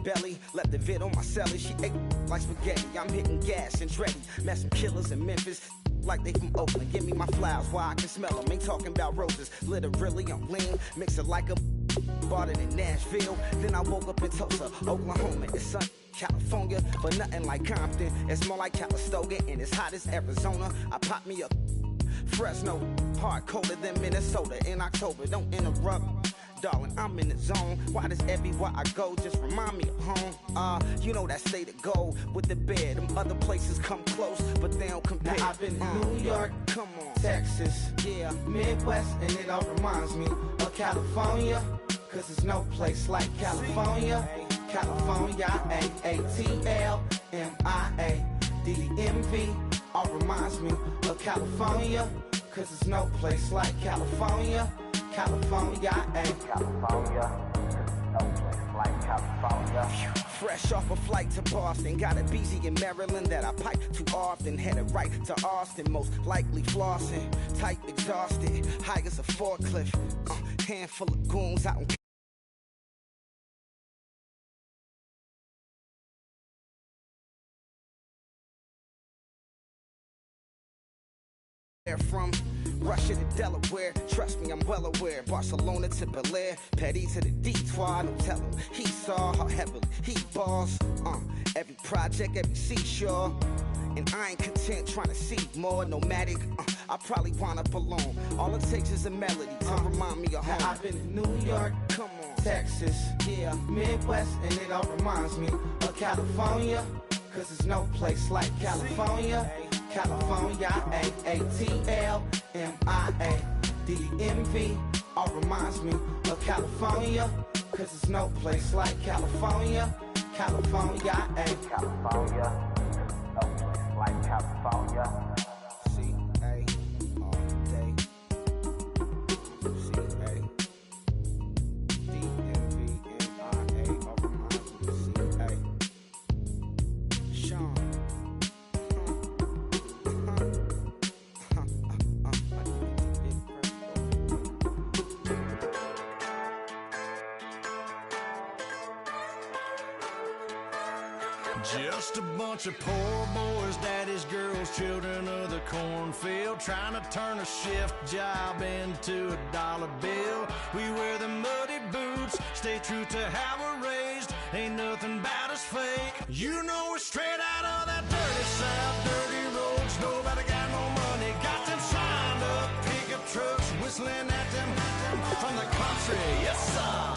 belly. Left the vid on my celly. She ate like spaghetti. I'm hitting gas and Dreddy. Met some killers in Memphis. Like they from Oakland. Give me my flowers while I can smell them. Ain't talking about roses. Literally, I'm lean. Mix it like a... Bought it in Nashville. Then I woke up in Tulsa, Oklahoma. It's sun, California, but nothing like Compton. It's more like Calistoga, and it's hot as Arizona. I pop me a Fresno, hard colder than Minnesota in October. Don't interrupt, darling, I'm in the zone. Why does everywhere I go just remind me of home? You know that state of gold with the bed. Them other places come close, but they don't compare. Now I've been to New York, come on, Texas, yeah, Midwest, and it all reminds me of California. Cause there's no place like California. California, A-A-T-L-M-I-A-D-D-M-V. All reminds me of California. Cause there's no place like California. California, California. No place like California. Fresh off a flight to Boston. Got a BZ in Maryland that I pipe too often. Headed right to Austin, most likely flossing. Tight, exhausted, high as a forklift. Handful of goons out in from Russia to Delaware, trust me, I'm well aware. Barcelona to Bel Air, Petty to the Detroit. Don't tell him he saw how heavily he balls. Every project, every seashore. And I ain't content trying to see more nomadic. I probably wind up alone. All it takes is a melody to remind me of home. Now I've been to New York, come on, Texas, yeah, Midwest, and it all reminds me of California. Cause there's no place like California. California, A-A-T-L-M-I-A-D-D-M-V. All reminds me of California. Cause there's no place like California. California, California. No place like California. C-A all day. C-A D-M-V-M-I-A. All reminds me of C-A. Sean. Just a bunch of poor boys, daddies, girls, children of the cornfield, trying to turn a shift job into a dollar bill. We wear the muddy boots, stay true to how we're raised. Ain't nothing about us fake. You know we're straight out of that dirty south, dirty roads. Nobody got no money, got them signed up pickup trucks, whistling at them from the country. Yes, sir.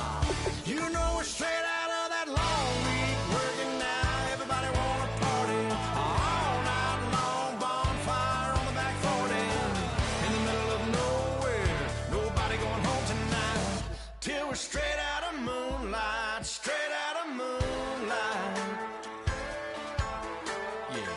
You know we're straight out of that long week working now. Everybody wanna party all night long, bonfire on the back 40 in the middle of nowhere. Nobody going home tonight till we're straight out of moonlight, straight out of moonlight. Yeah.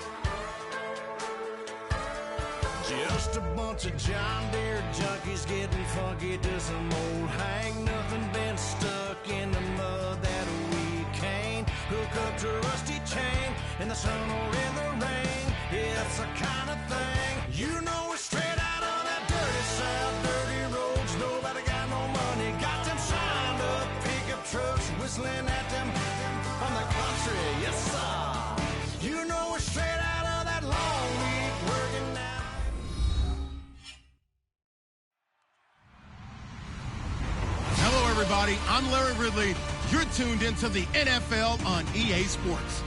Just a bunch of John Deere junkies getting funky to some old hang. Nothing been stuck in the mud that we can't hook up to a rusty chain in the sun or in the rain. Yeah, it's the kind of thing. You know we're straight out of that dirty south, dirty roads. Nobody got no money, got them signed up pickup trucks, whistling at them from the country. Yes, sir. You know we're straight out of that long week working now. Hello, everybody. I'm Larry Ridley. You're tuned into the NFL on EA Sports.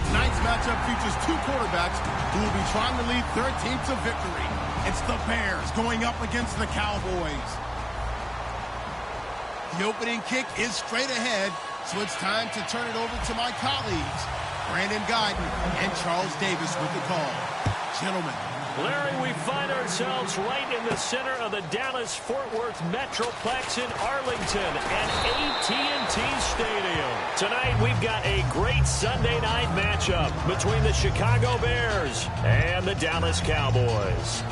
Tonight's matchup features two quarterbacks who will be trying to lead their team to victory. It's the Bears going up against the Cowboys. The opening kick is straight ahead, so it's time to turn it over to my colleagues, Brandon Guyton and Charles Davis with the call. Gentlemen. Larry, we find ourselves right in the center of the Dallas-Fort Worth Metroplex in Arlington at AT&T Stadium. Tonight, we've got a great Sunday night matchup between the Chicago Bears and the Dallas Cowboys.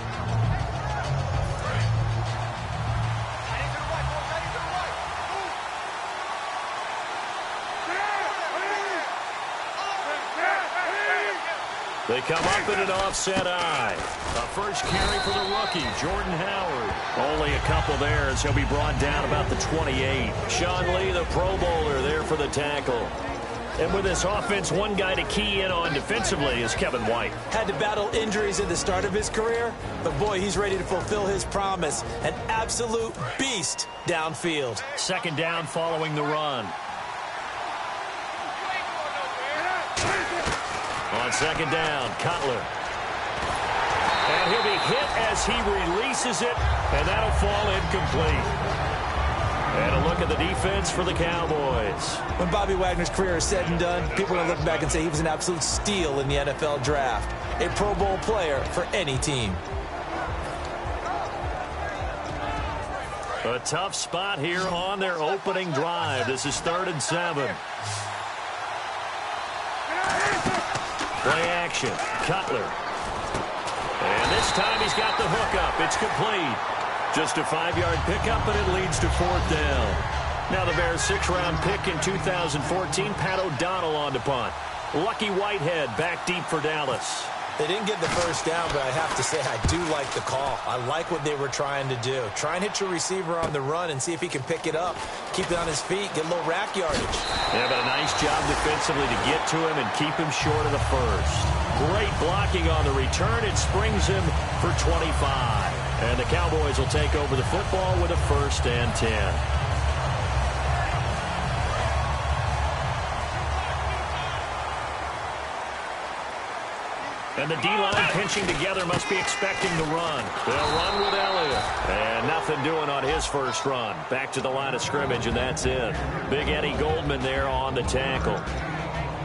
They come up in an offset eye. A first carry for the rookie, Jordan Howard. Only a couple there as he'll be brought down about the 28. Sean Lee, the Pro Bowler, there for the tackle. And with this offense, one guy to key in on defensively is Kevin White. Had to battle injuries at the start of his career, but boy, he's ready to fulfill his promise. An absolute beast downfield. Second down following the run. On second down, Cutler. And he'll be hit as he releases it, and that'll fall incomplete. And a look at the defense for the Cowboys. When Bobby Wagner's career is said and done, people are going to look back and say he was an absolute steal in the NFL draft. A Pro Bowl player for any team. A tough spot here on their opening drive. This is 3rd and 7. Play action. Cutler. And this time he's got the hook up. It's complete. Just a 5-yard pickup, and it leads to 4th down. Now the Bears' 6th-round pick in 2014, Pat O'Donnell on to punt. Lucky Whitehead back deep for Dallas. They didn't get the first down, but I have to say I do like the call. I like what they were trying to do. Try and hit your receiver on the run and see if he can pick it up. Keep it on his feet, get a little rack yardage. Yeah, but a nice job defensively to get to him and keep him short of the first. Great blocking on the return. It springs him for 25. And the Cowboys will take over the football with a 1st and 10. And the D-line pinching together must be expecting the run. They'll run with Elliott. And nothing doing on his first run. Back to the line of scrimmage, and that's it. Big Eddie Goldman there on the tackle.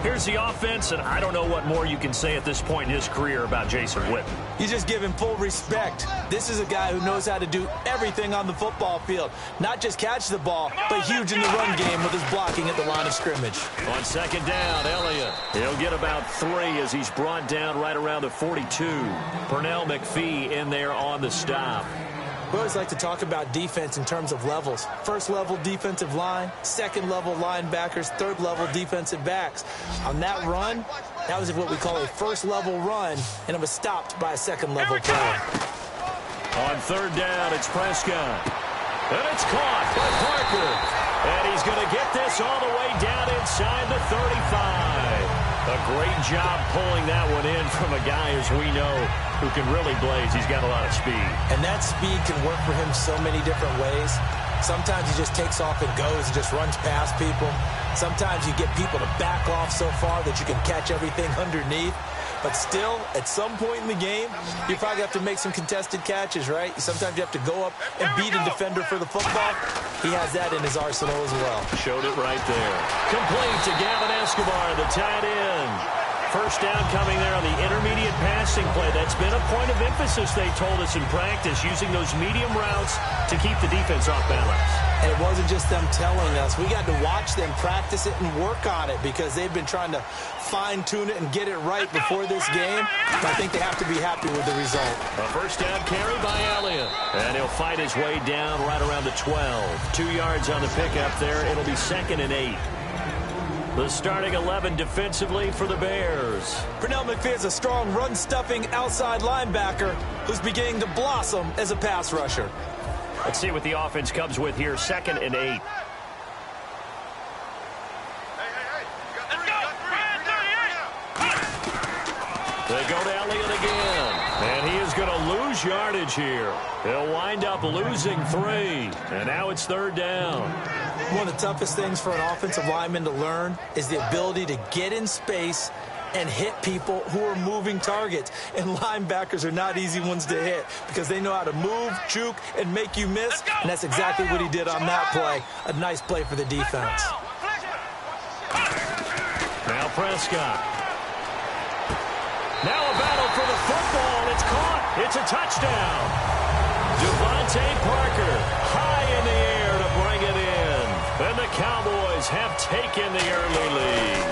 Here's the offense, and I don't know what more you can say at this point in his career about Jason Witten. You just give him full respect. This is a guy who knows how to do everything on the football field. Not just catch the ball, but huge in the run game with his blocking at the line of scrimmage. On second down, Elliott. He'll get about 3 as he's brought down right around the 42. Pernell McPhee in there on the stop. We always like to talk about defense in terms of levels. First level defensive line, second level linebackers, third level defensive backs. On that run, that was what we call a first level run, and it was stopped by a second level play. On third down, it's Prescott. And it's caught by Parker. And he's going to get this all the way down inside the 35. A great job pulling that one in from a guy, as we know, who can really blaze. He's got a lot of speed. And that speed can work for him so many different ways. Sometimes he just takes off and goes and just runs past people. Sometimes you get people to back off so far that you can catch everything underneath. But still, at some point in the game, you probably have to make some contested catches, right? Sometimes you have to go up and beat a defender for the football. He has that in his arsenal as well. Showed it right there. Complete to Gavin Escobar, the tight end. First down coming there on the intermediate passing play. That's been a point of emphasis, they told us in practice, using those medium routes to keep the defense off balance. And it wasn't just them telling us. We got to watch them practice it and work on it because they've been trying to fine-tune it and get it right before this game. I think they have to be happy with the result. A first down carry by Elliott. And he'll fight his way down right around the 12. 2 yards on the pickup there. It'll be 2nd and 8. The starting 11 defensively for the Bears. Pernell McPhee is a strong run-stuffing outside linebacker who's beginning to blossom as a pass rusher. Let's see what the offense comes with here. 2nd and 8. They go to Elliott again. And he is going to lose yardage here. He'll wind up losing 3. And now it's 3rd down. One of the toughest things for an offensive lineman to learn is the ability to get in space and hit people who are moving targets. And linebackers are not easy ones to hit because they know how to move, juke, and make you miss. And that's exactly what he did on that play. A nice play for the defense. Now Prescott. Now a battle for the football. It's caught. It's a touchdown. Devontae Parker high in the air to bring it in. And the Cowboys have taken the early lead.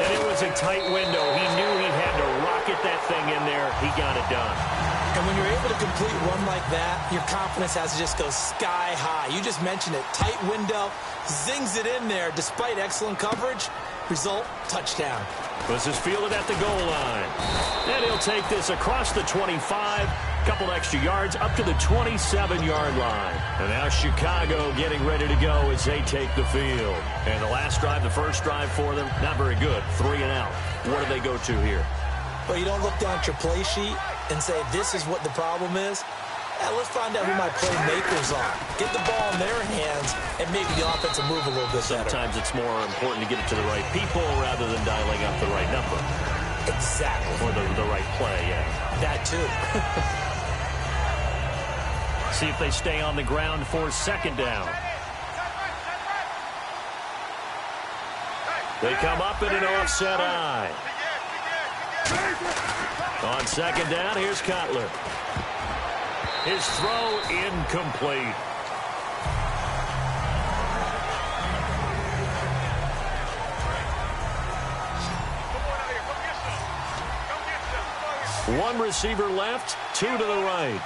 And it was a tight window. He knew he had to rocket that thing in there. He got it done. And when you're able to complete a run like that, your confidence has to just go sky high. You just mentioned it. Tight window, zings it in there despite excellent coverage. Result, touchdown. This is fielded at the goal line. And he'll take this across the 25, couple extra yards up to the 27-yard line. And now Chicago getting ready to go as they take the field. And the last drive, the first drive for them, not very good. 3 and out. What do they go to here? Well, you don't look down at your play sheet and say, this is what the problem is. Let's find out who my playmakers are. Get the ball in their hands, and maybe the offense will move a little bit better. Sometimes it's more important to get it to the right people rather than dialing up the right number. Exactly. Or the right play, yeah. That too. See if they stay on the ground for second down. They come up in an offset eye. On second down, here's Cutler. His throw incomplete. One receiver left, 2 to the right.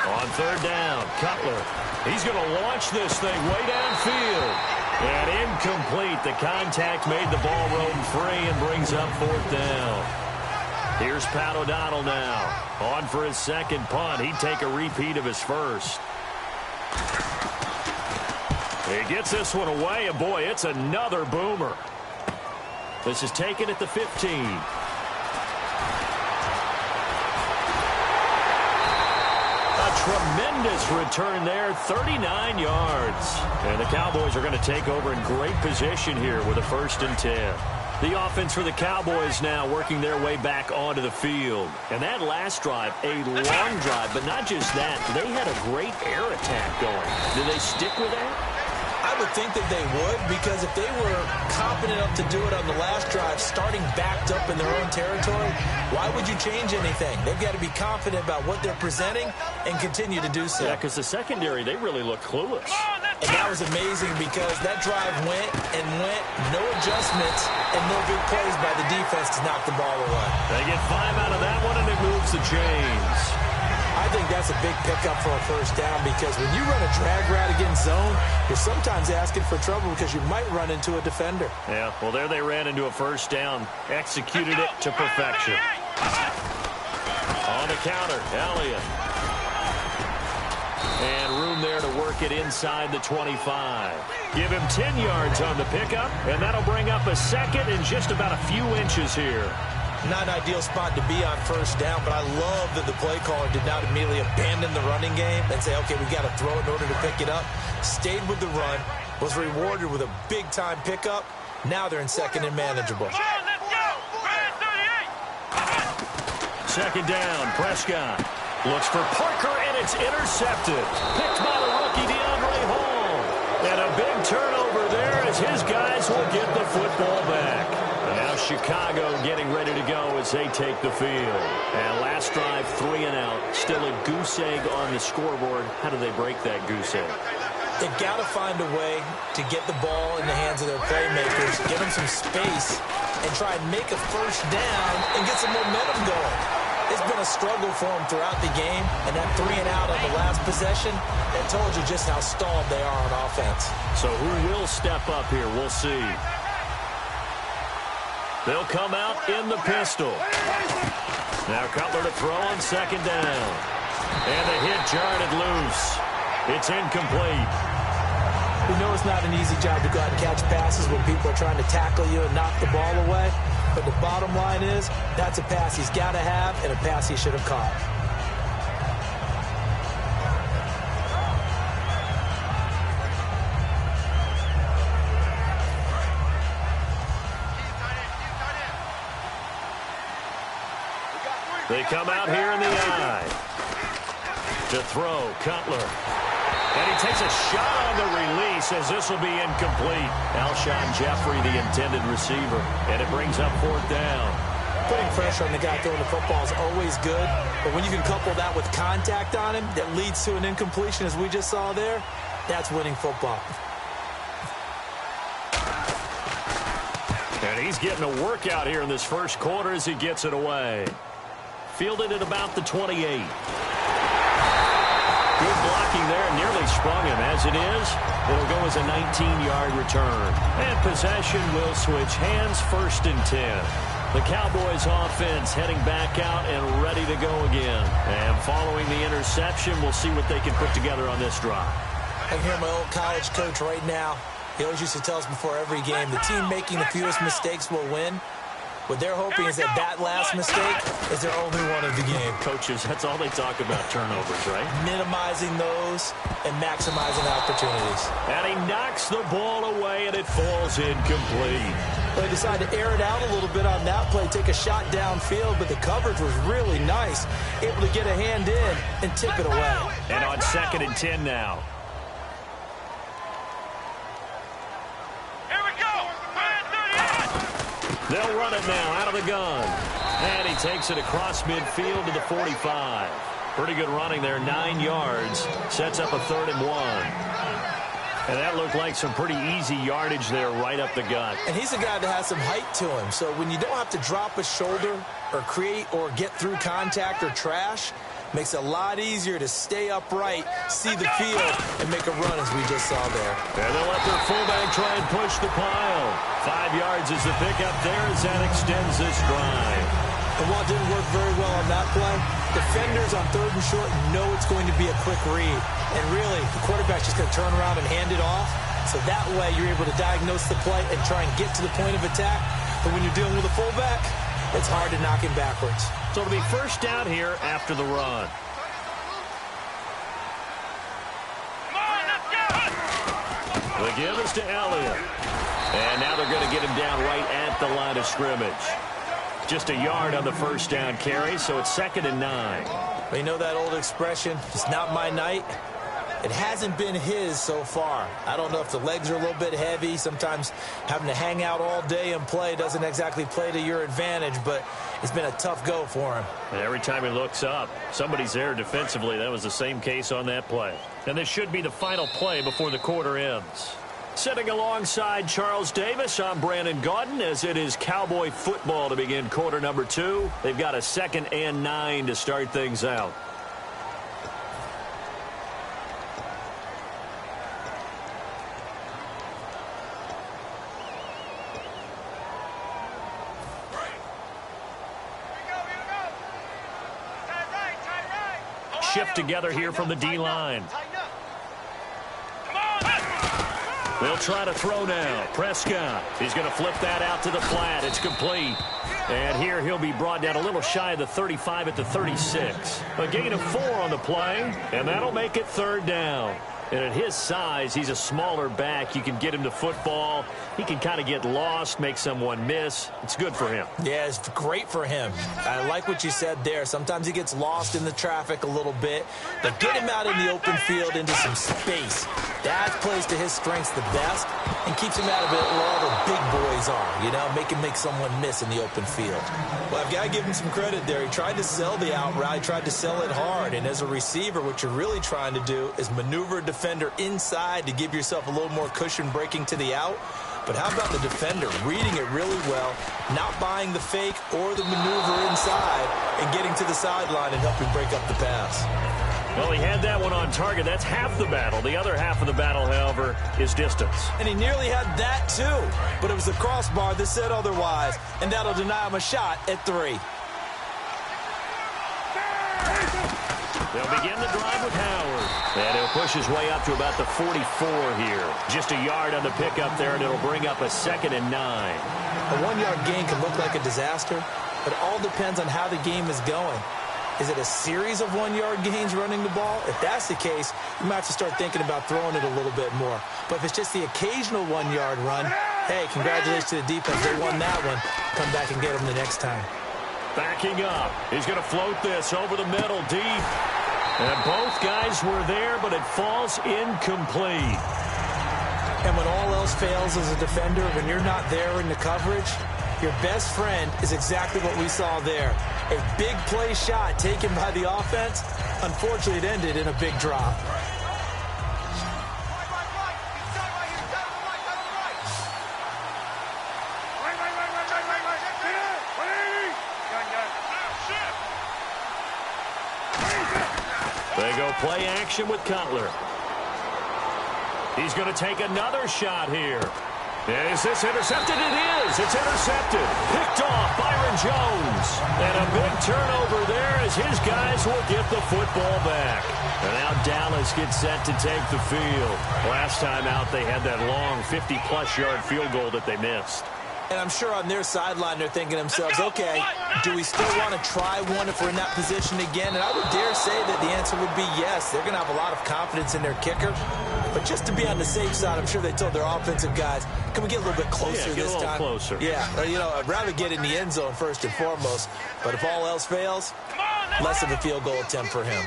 On third down, Cutler. He's going to launch this thing way downfield. And incomplete. The contact made the ball roam free and brings up fourth down. Here's Pat O'Donnell now. On for his second punt. He'd take a repeat of his first. He gets this one away, and boy, it's another boomer. This is taken at the 15. A tremendous return there, 39 yards. And the Cowboys are going to take over in great position here with a 1st and 10. The offense for the Cowboys now working their way back onto the field. And that last drive, a long drive, but not just that. They had a great air attack going. Did they stick with that? I would think that they would, because if they were confident enough to do it on the last drive, starting backed up in their own territory, why would you change anything? They've got to be confident about what they're presenting and continue to do so. Yeah, because the secondary, they really look clueless. And that was amazing because that drive went and went, no adjustments, and no big plays by the defense to knock the ball away. They get 5 out of that one, and it moves the chains. I think that's a big pickup for a first down, because when you run a drag route against zone, you're sometimes asking for trouble because you might run into a defender. Yeah, well, there they ran into a first down, executed it to perfection. On the counter, Elliott. And room there to work it inside the 25. Give him 10 yards on the pickup, and that'll bring up a second and just about a few inches here. Not an ideal spot to be on first down, but I love that the play caller did not immediately abandon the running game and say, okay, we got to throw it in order to pick it up. Stayed with the run, was rewarded with a big-time pickup. Now they're in second and manageable. Second down, Prescott looks for Parker, and it's intercepted. Picked by the rookie DeAndre Hall. And a big turnover there as his guys will get the football back. And now Chicago getting ready to go as they take the field. And last drive, 3 and out. Still a goose egg on the scoreboard. How do they break that goose egg? They've got to find a way to get the ball in the hands of their playmakers, give them some space, and try and make a first down and get some momentum going. It's been a struggle for them throughout the game, and that 3 and out on the last possession, that told you just how stalled they are on offense. So who will step up here? We'll see. They'll come out in the pistol. Now Cutler to throw on second down. And the hit jarred it loose. It's incomplete. We know it's not an easy job to go out and catch passes when people are trying to tackle you and knock the ball away. But the bottom line is, that's a pass he's got to have and a pass he should have caught. They come out here in the eye. To throw, Cutler. And he takes a shot on the release as this will be incomplete. Alshon Jeffrey, the intended receiver. And it brings up fourth down. Putting pressure on the guy throwing the football is always good. But when you can couple that with contact on him that leads to an incompletion, as we just saw there, that's winning football. And he's getting a workout here in this first quarter as he gets it away. Fielded at about the 28. Good blocking there. Nearly sprung him. As it is, it'll go as a 19-yard return. And possession will switch hands, 1st and 10. The Cowboys offense heading back out and ready to go again. And following the interception, we'll see what they can put together on this drive. I hear my old college coach right now. He always used to tell us before every game, the team making the fewest mistakes will win. What they're hoping is that last mistake is their only one of the game. Coaches, that's all they talk about, turnovers, right? Minimizing those and maximizing opportunities. And he knocks the ball away, and it falls incomplete. They decided to air it out a little bit on that play, take a shot downfield, but the coverage was really nice. Able to get a hand in and tip it away. And on 2nd and 10 now. They'll run it now out of the gun. And he takes it across midfield to the 45. Pretty good running there, 9 yards. Sets up a 3rd and 1. And that looked like some pretty easy yardage there right up the gut. And he's a guy that has some height to him. So when you don't have to drop a shoulder or create or get through contact or trash, makes it a lot easier to stay upright, see the field, and make a run as we just saw there. And they'll let their fullback try and push the pile. 5 yards is the pickup there as that extends this drive. And while it didn't work very well on that play, defenders on 3rd and short know it's going to be a quick read. And really, the quarterback's just going to turn around and hand it off. So that way you're able to diagnose the play and try and get to the point of attack. But when you're dealing with a fullback, it's hard to knock him backwards. So it'll be 1st down here after the run. The give is to Elliott. And now they're going to get him down right at the line of scrimmage. Just a yard on the 1st down carry, so it's 2nd and 9. Well, you know that old expression, it's not my night. It hasn't been his so far. I don't know if the legs are a little bit heavy. Sometimes having to hang out all day and play doesn't exactly play to your advantage, but it's been a tough go for him. And every time he looks up, somebody's there defensively. That was the same case on that play. And this should be the final play before the quarter ends. Sitting alongside Charles Davis, I'm Brandon Gaudin, as it is Cowboy football to begin quarter number 2. They've got a 2nd and 9 to start things out. Shift together here from the D-line. They'll try to throw now. Prescott. He's going to flip that out to the flat. It's complete. And here he'll be brought down a little shy of the 35 at the 36. A gain of 4 on the play, and that'll make it 3rd down. And at his size, he's a smaller back. You can get him to football. He can kind of get lost, make someone miss. It's good for him. Yeah, it's great for him. I like what you said there. Sometimes he gets lost in the traffic a little bit. But get him out in the open field into some space. That plays to his strengths the best and keeps him out of it where all the big boys are, you know, make him make someone miss in the open field. Well, I've got to give him some credit there. He tried to sell the out route, tried to sell it hard. And as a receiver, what you're really trying to do is maneuver a defender inside to give yourself a little more cushion breaking to the out. But how about the defender reading it really well, not buying the fake or the maneuver inside, and getting to the sideline and helping break up the pass? Well, he had that one on target. That's half the battle. The other half of the battle, however, is distance. And he nearly had that, too. But it was the crossbar that said otherwise, and that'll deny him a shot at 3. They'll begin the drive with Howard. And he'll push his way up to about the 44 here. Just a yard on the pickup there, and it'll bring up a 2nd and 9. A 1-yard gain can look like a disaster, but it all depends on how the game is going. Is it a series of 1-yard gains running the ball? If that's the case, you might have to start thinking about throwing it a little bit more. But if it's just the occasional 1-yard run, hey, congratulations to the defense. They won that one. Come back and get them the next time. Backing up. He's going to float this over the middle deep. And both guys were there, but it falls incomplete. And when all else fails as a defender, when you're not there in the coverage, your best friend is exactly what we saw there. A big play shot taken by the offense. Unfortunately, it ended in a big drop. They go go play action with Cutler. He's going to take another shot here. Is this intercepted? It is. It's intercepted. Picked off Byron Jones. And a big turnover there as his guys will get the football back. And now Dallas gets set to take the field. Last time out, they had that long 50-plus yard field goal that they missed. And I'm sure on their sideline they're thinking to themselves, okay, do we still want to try one if we're in that position again? And I would dare say that the answer would be yes. They're going to have a lot of confidence in their kicker. But just to be on the safe side, I'm sure they told their offensive guys, can we get a little bit closer this time? Get a little closer. Yeah, you know, I'd rather get in the end zone first and foremost. But if all else fails, less of a field goal attempt for him.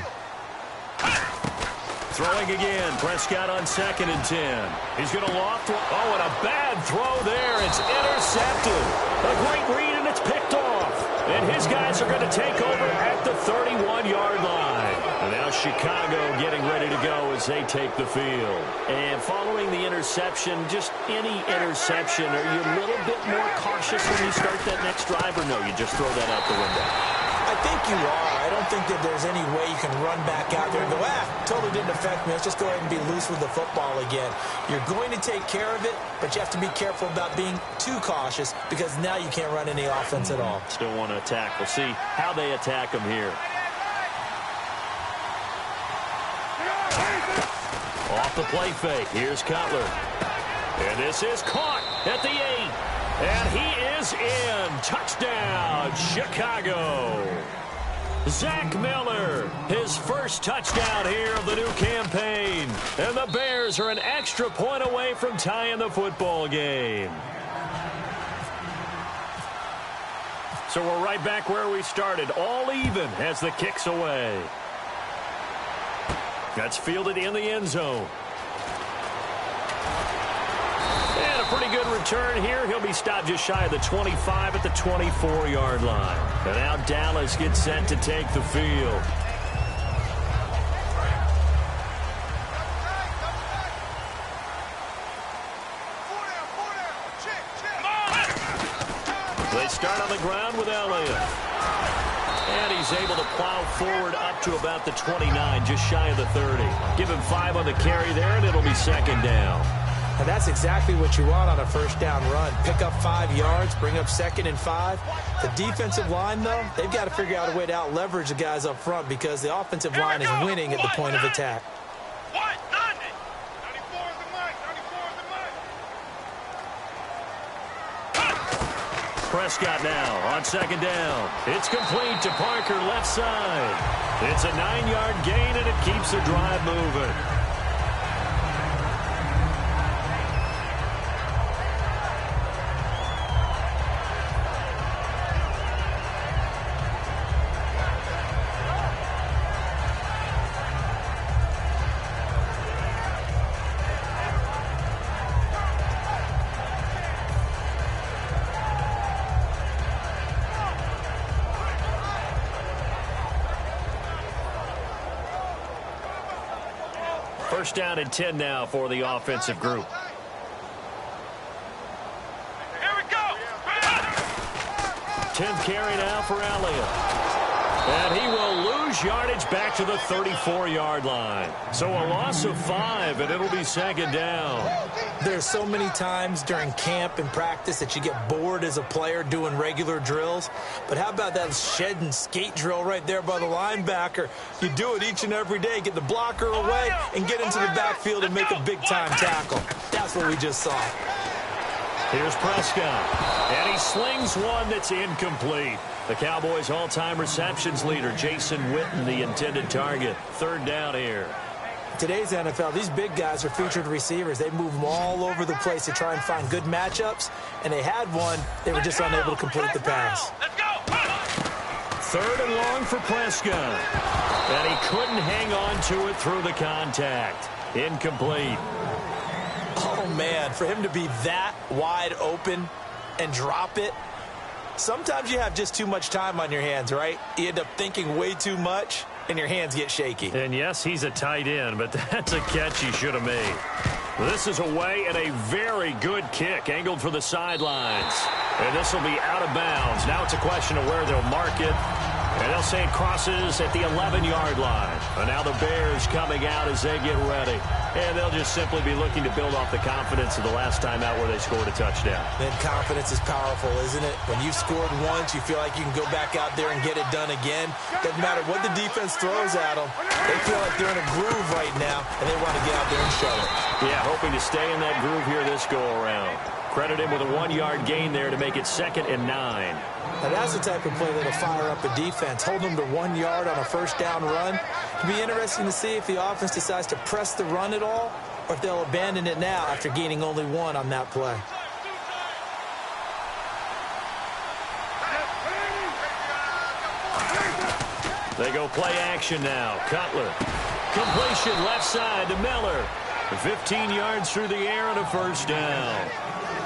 Throwing again. Prescott on 2nd and 10. He's going to loft one. Oh, and a bad throw there. It's intercepted. A great read, and it's picked off. And his guys are going to take over at the 31-yard line. And now Chicago getting ready to go as they take the field. And following the interception, just any interception, are you a little bit more cautious when you start that next drive, or no, you just throw that out the window? I think you are. I don't think that there's any way you can run back out there and go, totally didn't affect me. Let's just go ahead and be loose with the football again. You're going to take care of it, but you have to be careful about being too cautious because now you can't run any offense at all. Still want to attack. We'll see how they attack them here. Off the play fake. Here's Cutler. And this is caught at the 8. And he is in. Touchdown, Chicago. Zach Miller, his first touchdown here of the new campaign. And the Bears are an extra point away from tying the football game. So we're right back where we started, all even as the kick's away. That's fielded in the end zone. And a pretty good return here. He'll be stopped just shy of the 25 at the 24-yard line. And now Dallas gets set to take the field. They start on the ground with Elliott. And he's able to plow forward up to about the 29, just shy of the 30. Give him 5 on the carry there, and it'll be 2nd down. And that's exactly what you want on a first down run. Pick up 5 yards, bring up 2nd and 5. The defensive line, though, they've got to figure out a way to out-leverage the guys up front because the offensive line is winning at the point of attack. Prescott now on 2nd down. It's complete to Parker, left side. It's a 9-yard gain, and it keeps the drive moving. First down and 10 now for the offensive group. Here we go. 10th carry now for Elliott. And he will lose yardage back to the 34-yard line. So a loss of 5, and it'll be 2nd down. There's so many times during camp and practice that you get bored as a player doing regular drills. But how about that shed and skate drill right there by the linebacker? You do it each and every day. Get the blocker away and get into the backfield and make a big-time tackle. That's what we just saw. Here's Prescott. And he slings one that's incomplete. The Cowboys' all-time receptions leader, Jason Witten, the intended target. 3rd down here. Today's NFL, these big guys are featured receivers. They move them all over the place to try and find good matchups. And they had one. They were just unable to complete the pass. Let's go. 3rd and long for Prescott. And he couldn't hang on to it through the contact. Incomplete. Oh, man, for him to be that wide open and drop it. Sometimes you have just too much time on your hands, right? You end up thinking way too much, and your hands get shaky. And yes, he's a tight end, but that's a catch he should have made. This is away and a very good kick, angled for the sidelines. And this will be out of bounds. Now it's a question of where they'll mark it. And they'll say it crosses at the 11-yard line. And now the Bears coming out as they get ready. And they'll just simply be looking to build off the confidence of the last time out where they scored a touchdown. And confidence is powerful, isn't it? When you've scored once, you feel like you can go back out there and get it done again. Doesn't matter what the defense throws at them. They feel like they're in a groove right now, and they want to get out there and show it. Yeah, hoping to stay in that groove here this go-around. Credit him with a 1-yard gain there to make it 2nd and 9. Now that's the type of play that'll fire up a defense. Hold them to 1 yard on a first down run. It'll be interesting to see if the offense decides to press the run at all, or if they'll abandon it now after gaining only 1 on that play. They go play action now. Cutler. Completion left side to Miller. 15 yards through the air and a first down.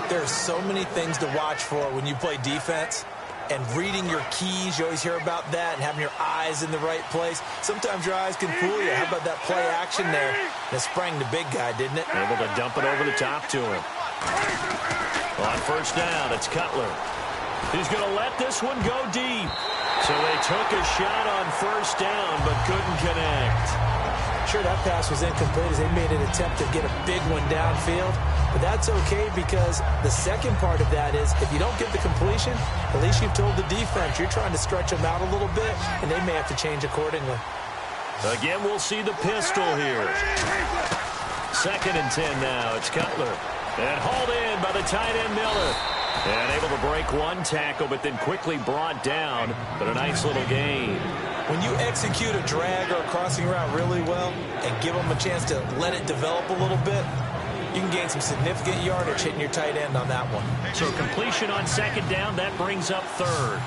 There's so many things to watch for when you play defense. And reading your keys, you always hear about that, and having your eyes in the right place. Sometimes your eyes can fool you. How about that play action there? That sprang the big guy, didn't it? Able to dump it over the top to him. On first down, it's Cutler. He's going to let this one go deep. So they took a shot on first down, but couldn't connect. Sure, that pass was incomplete as they made an attempt to get a big one downfield. But that's okay because the second part of that is if you don't get the completion, at least you've told the defense you're trying to stretch them out a little bit, and they may have to change accordingly. Again, we'll see the pistol here. 2nd and 10 now. It's Cutler. And hauled in by the tight end Miller. And able to break 1 tackle, but then quickly brought down. But a nice little gain. When you execute a drag or a crossing route really well and give them a chance to let it develop a little bit, you can gain some significant yardage hitting your tight end on that one. So completion on 2nd down, that brings up 3rd.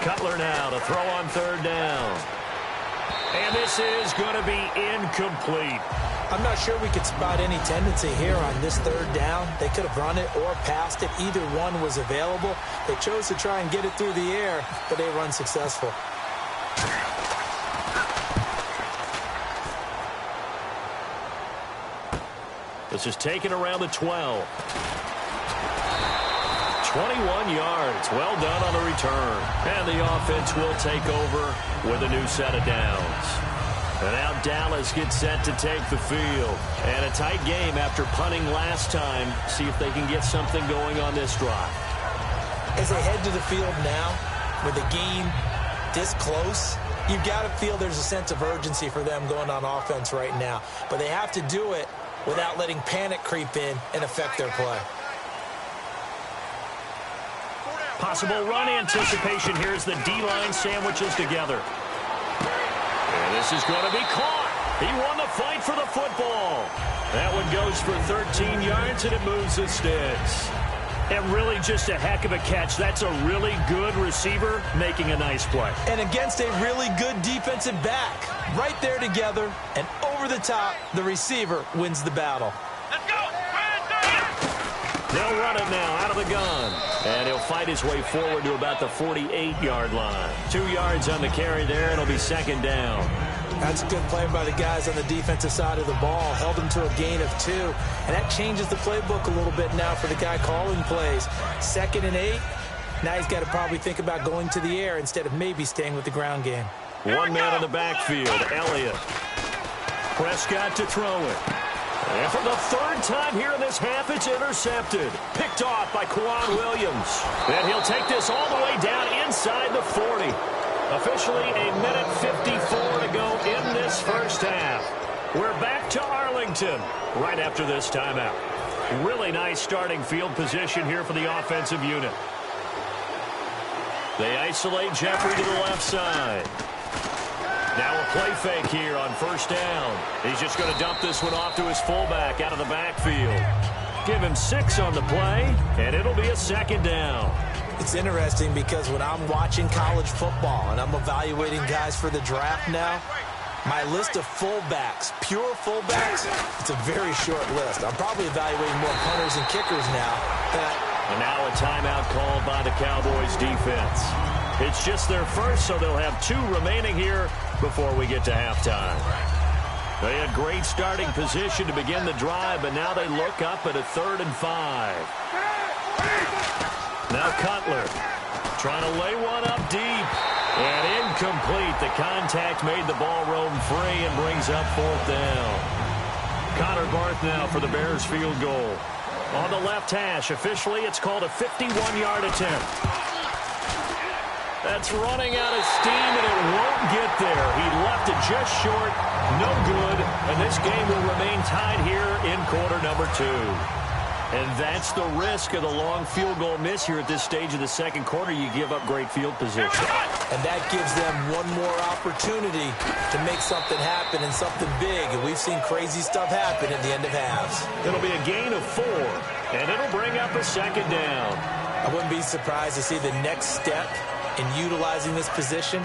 Cutler now to throw on 3rd down. And this is going to be incomplete. I'm not sure we could spot any tendency here on this 3rd down. They could have run it or passed it. Either one was available. They chose to try and get it through the air, but they were unsuccessful. This is taken around the 12. 21 yards. Well done on the return. And the offense will take over with a new set of downs. And now Dallas gets set to take the field. And a tight game after punting last time. See if they can get something going on this drive. As they head to the field now, with the game this close, you've got to feel there's a sense of urgency for them going on offense right now. But they have to do it without letting panic creep in and affect their play. Possible run anticipation. Here's the D-line sandwiches together. And this is going to be caught. He won the fight for the football. That one goes for 13 yards, and it moves the sticks. And really just a heck of a catch. That's a really good receiver making a nice play. And against a really good defensive back. Right there together, and over the top, the receiver wins the battle. Let's go. They'll run it now out of the gun. And he'll fight his way forward to about the 48-yard line. 2 yards on the carry there, and it'll be 2nd down. That's a good play by the guys on the defensive side of the ball. Held him to a gain of 2. And that changes the playbook a little bit now for the guy calling plays. 2nd and 8. Now he's got to probably think about going to the air instead of maybe staying with the ground game. 1 man in the backfield, Elliott. Prescott to throw it. And for the 3rd time here in this half, it's intercepted. Picked off by Quan Williams. And he'll take this all the way down inside the 40. Officially a minute 54 to go in this first half. We're back to Arlington right after this timeout. Really nice starting field position here for the offensive unit. They isolate Jeffrey to the left side. Now a play fake here on first down. He's just going to dump this one off to his fullback out of the backfield. Give him 6 on the play, and it'll be a 2nd down. It's interesting because when I'm watching college football and I'm evaluating guys for the draft now, my list of fullbacks, pure fullbacks, it's a very short list. I'm probably evaluating more punters and kickers now. And now a timeout called by the Cowboys defense. It's just their first, so they'll have 2 remaining here before we get to halftime. They had great starting position to begin the drive, but now they look up at a 3rd and 5. Now Cutler trying to lay one up deep. And incomplete. The contact made the ball roam free and brings up 4th down. Connor Barth now for the Bears field goal. On the left hash, officially it's called a 51-yard attempt. That's running out of steam, and it won't get there. He left it just short, no good, and this game will remain tied here in quarter number 2. And that's the risk of the long field goal miss here at this stage of the second quarter. You give up great field position. And that gives them one more opportunity to make something happen and something big. And we've seen crazy stuff happen at the end of halves. It'll be a gain of 4, and it'll bring up a 2nd down. I wouldn't be surprised to see the next step in utilizing this position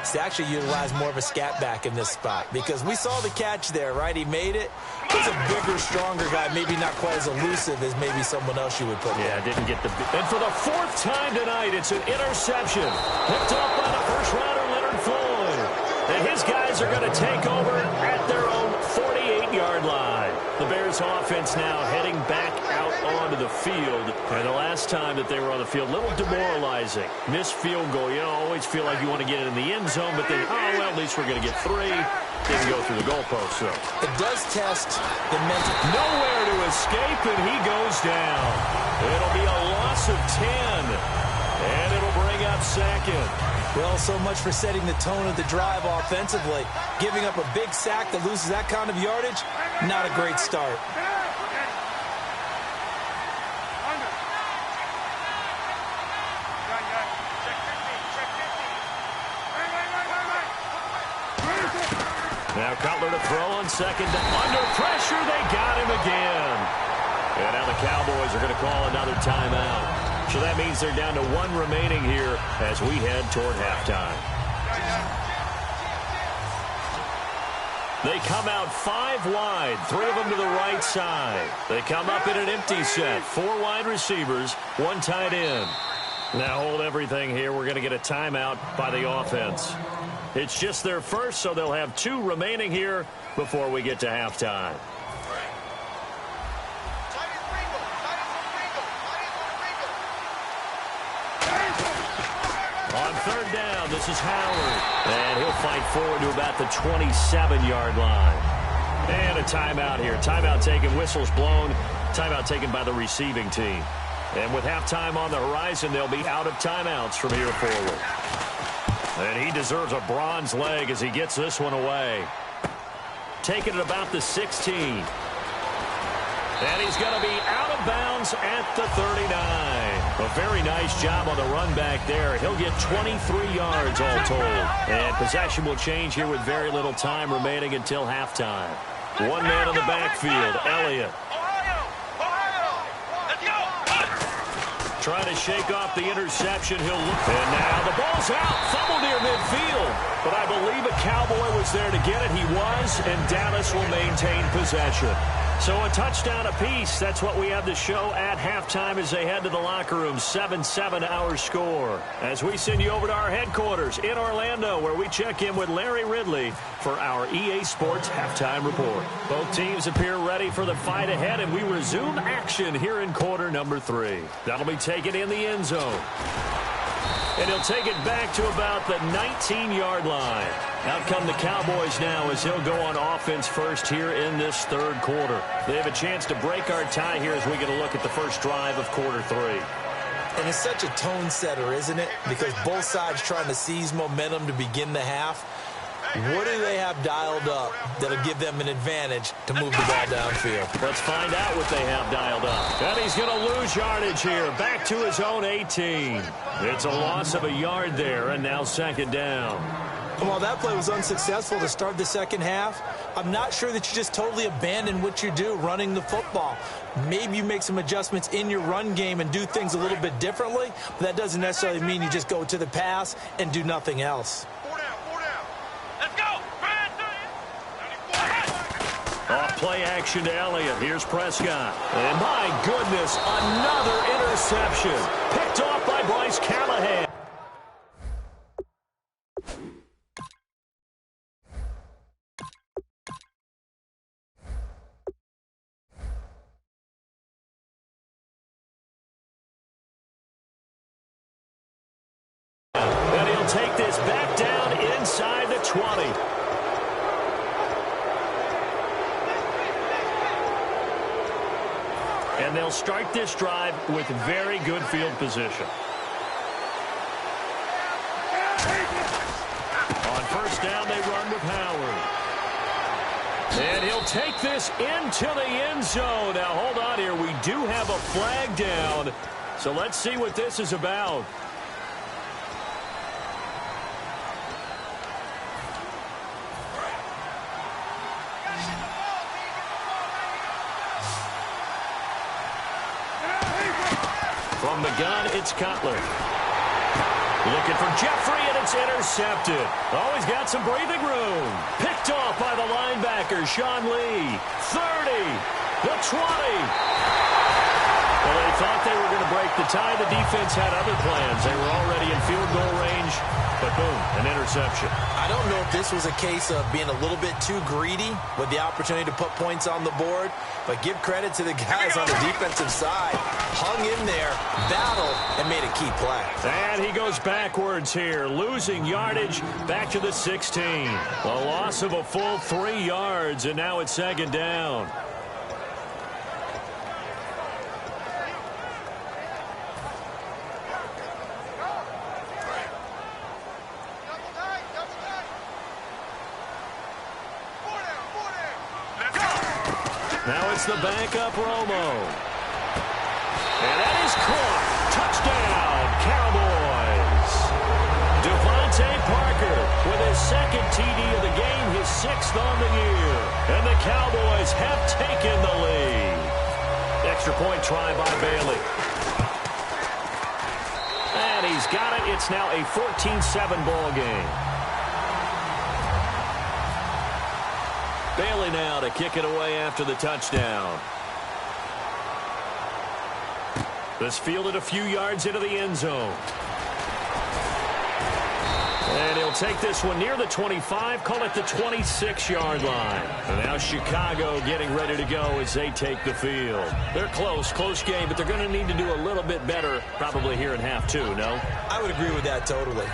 is to actually utilize more of a scat back in this spot. Because we saw the catch there, right? He made it. He's a bigger, stronger guy, maybe not quite as elusive as maybe someone else you would put there. Yeah, didn't get the... And for the 4th time tonight, it's an interception. Picked up by the first-rounder, Leonard Floyd. And his guys are going to take over at their own 48-yard line. The Bears offense now heading back out onto the field. And the last time that they were on the field, a little demoralizing. Missed field goal. You know, always feel like you want to get it in the end zone, but then, oh, well, at least we're going to get 3. Didn't go through the goalpost, though. It does test the mental. Nowhere to escape, and he goes down. It'll be a loss of 10, and it'll bring up 2nd. Well, so much for setting the tone of the drive offensively. Giving up a big sack that loses that kind of yardage, not a great start. Now Cutler to throw on 2nd. Under pressure, they got him again. And now the Cowboys are going to call another timeout. So that means they're down to 1 remaining here as we head toward halftime. They come out 5 wide, 3 of them to the right side. They come up in an empty set, 4 wide receivers, 1 tight end. Now hold everything here. We're going to get a timeout by the offense. It's just their first, so they'll have 2 remaining here before we get to halftime. On 3rd down, this is Howard. And he'll fight forward to about the 27-yard line. And a timeout here. Timeout taken, whistles blown. Timeout taken by the receiving team. And with halftime on the horizon, they'll be out of timeouts from here forward. And he deserves a bronze leg as he gets this one away. Taking it about the 16. And he's going to be out of bounds at the 39. A very nice job on the run back there. He'll get 23 yards all told. And possession will change here with very little time remaining until halftime. 1 man in the backfield, Elliott. Trying to shake off the interception. He'll look. And now the ball's out. Fumble near midfield. But I believe a Cowboy was there to get it. He was, and Dallas will maintain possession. So a touchdown apiece. That's what we have to show at halftime as they head to the locker room. 7-7 our score. As we send you over to our headquarters in Orlando, where we check in with Larry Ridley for our EA Sports Halftime Report. Both teams appear ready for the fight ahead, and we resume action here in quarter number 3. That'll be taken in the end zone. And he'll take it back to about the 19-yard line. Out come the Cowboys now as he'll go on offense first here in this 3rd quarter. They have a chance to break our tie here as we get a look at the first drive of quarter 3. And it's such a tone setter, isn't it? Because both sides trying to seize momentum to begin the half. What do they have dialed up that'll give them an advantage to move the ball downfield? Let's find out what they have dialed up. And he's going to lose yardage here. Back to his own 18. It's a loss of a yard there, and now 2nd down. While that play was unsuccessful to start the second half, I'm not sure that you just totally abandon what you do running the football. Maybe you make some adjustments in your run game and do things a little bit differently, but that doesn't necessarily mean you just go to the pass and do nothing else. Off play action to Elliott. Here's Prescott. And my goodness, another interception. Picked off by Bryce Callahan. And they'll start this drive with very good field position. On first down, they run with Howard. And he'll take this into the end zone. Now, hold on here. We do have a flag down. So let's see what this is about. From the gun, it's Cutler. Looking for Jeffrey, and it's intercepted. Oh, he's got some breathing room. Picked off by the linebacker, Sean Lee. 30, the 20. Well, they thought they were going to break the tie. The defense had other plans. They were already in field goal range, but boom, an interception. I don't know if this was a case of being a little bit too greedy with the opportunity to put points on the board, but give credit to the guys on the defensive side. Hung in there, battled, and made a key play. And he goes backwards here, losing yardage back to the 16. A loss of a full 3 yards, and now it's second down. Now it's the backup Romo. And that is caught. Touchdown, Cowboys. Devontae Parker with his second TD of the game, his 6th on the year. And the Cowboys have taken the lead. Extra point try by Bailey. And he's got it. It's now a 14-7 ball game. Bailey now to kick it away after the touchdown. This fielded a few yards into the end zone. And he'll take this one near the 25, call it the 26-yard line. And now Chicago getting ready to go as they take the field. They're close game, but they're going to need to do a little bit better probably here in half 2, no? I would agree with that totally.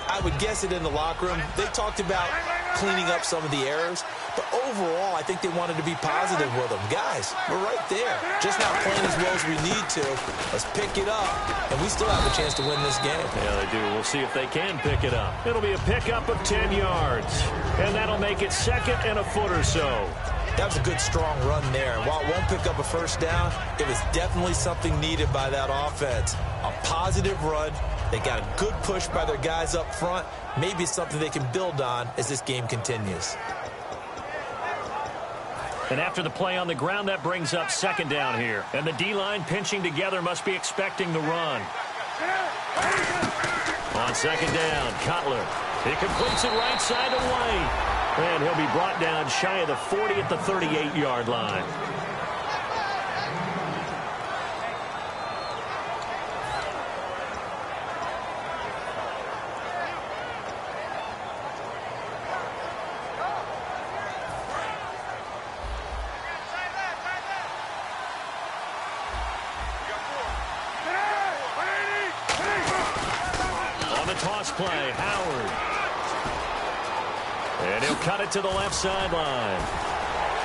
I would guess it in the locker room. They talked about cleaning up some of the errors, but overall, I think they wanted to be positive with them. Guys, we're right there. Just not playing as well as we need to. Let's pick it up, and we still have a chance to win this game. Yeah, they do. We'll see if they can pick it up. It'll be a pickup of 10 yards, and that'll make it second and a foot or so. That was a good, strong run there. And while it won't pick up a first down, it was definitely something needed by that offense. A positive run. They got a good push by their guys up front. Maybe it's something they can build on as this game continues. And after the play on the ground, that brings up second down here. And the D-line pinching together must be expecting the run. On second down, Cutler. He completes it right side to White. And he'll be brought down shy of the 40 at the 38-yard line. Toss play, Howard. And he'll cut it to the left sideline.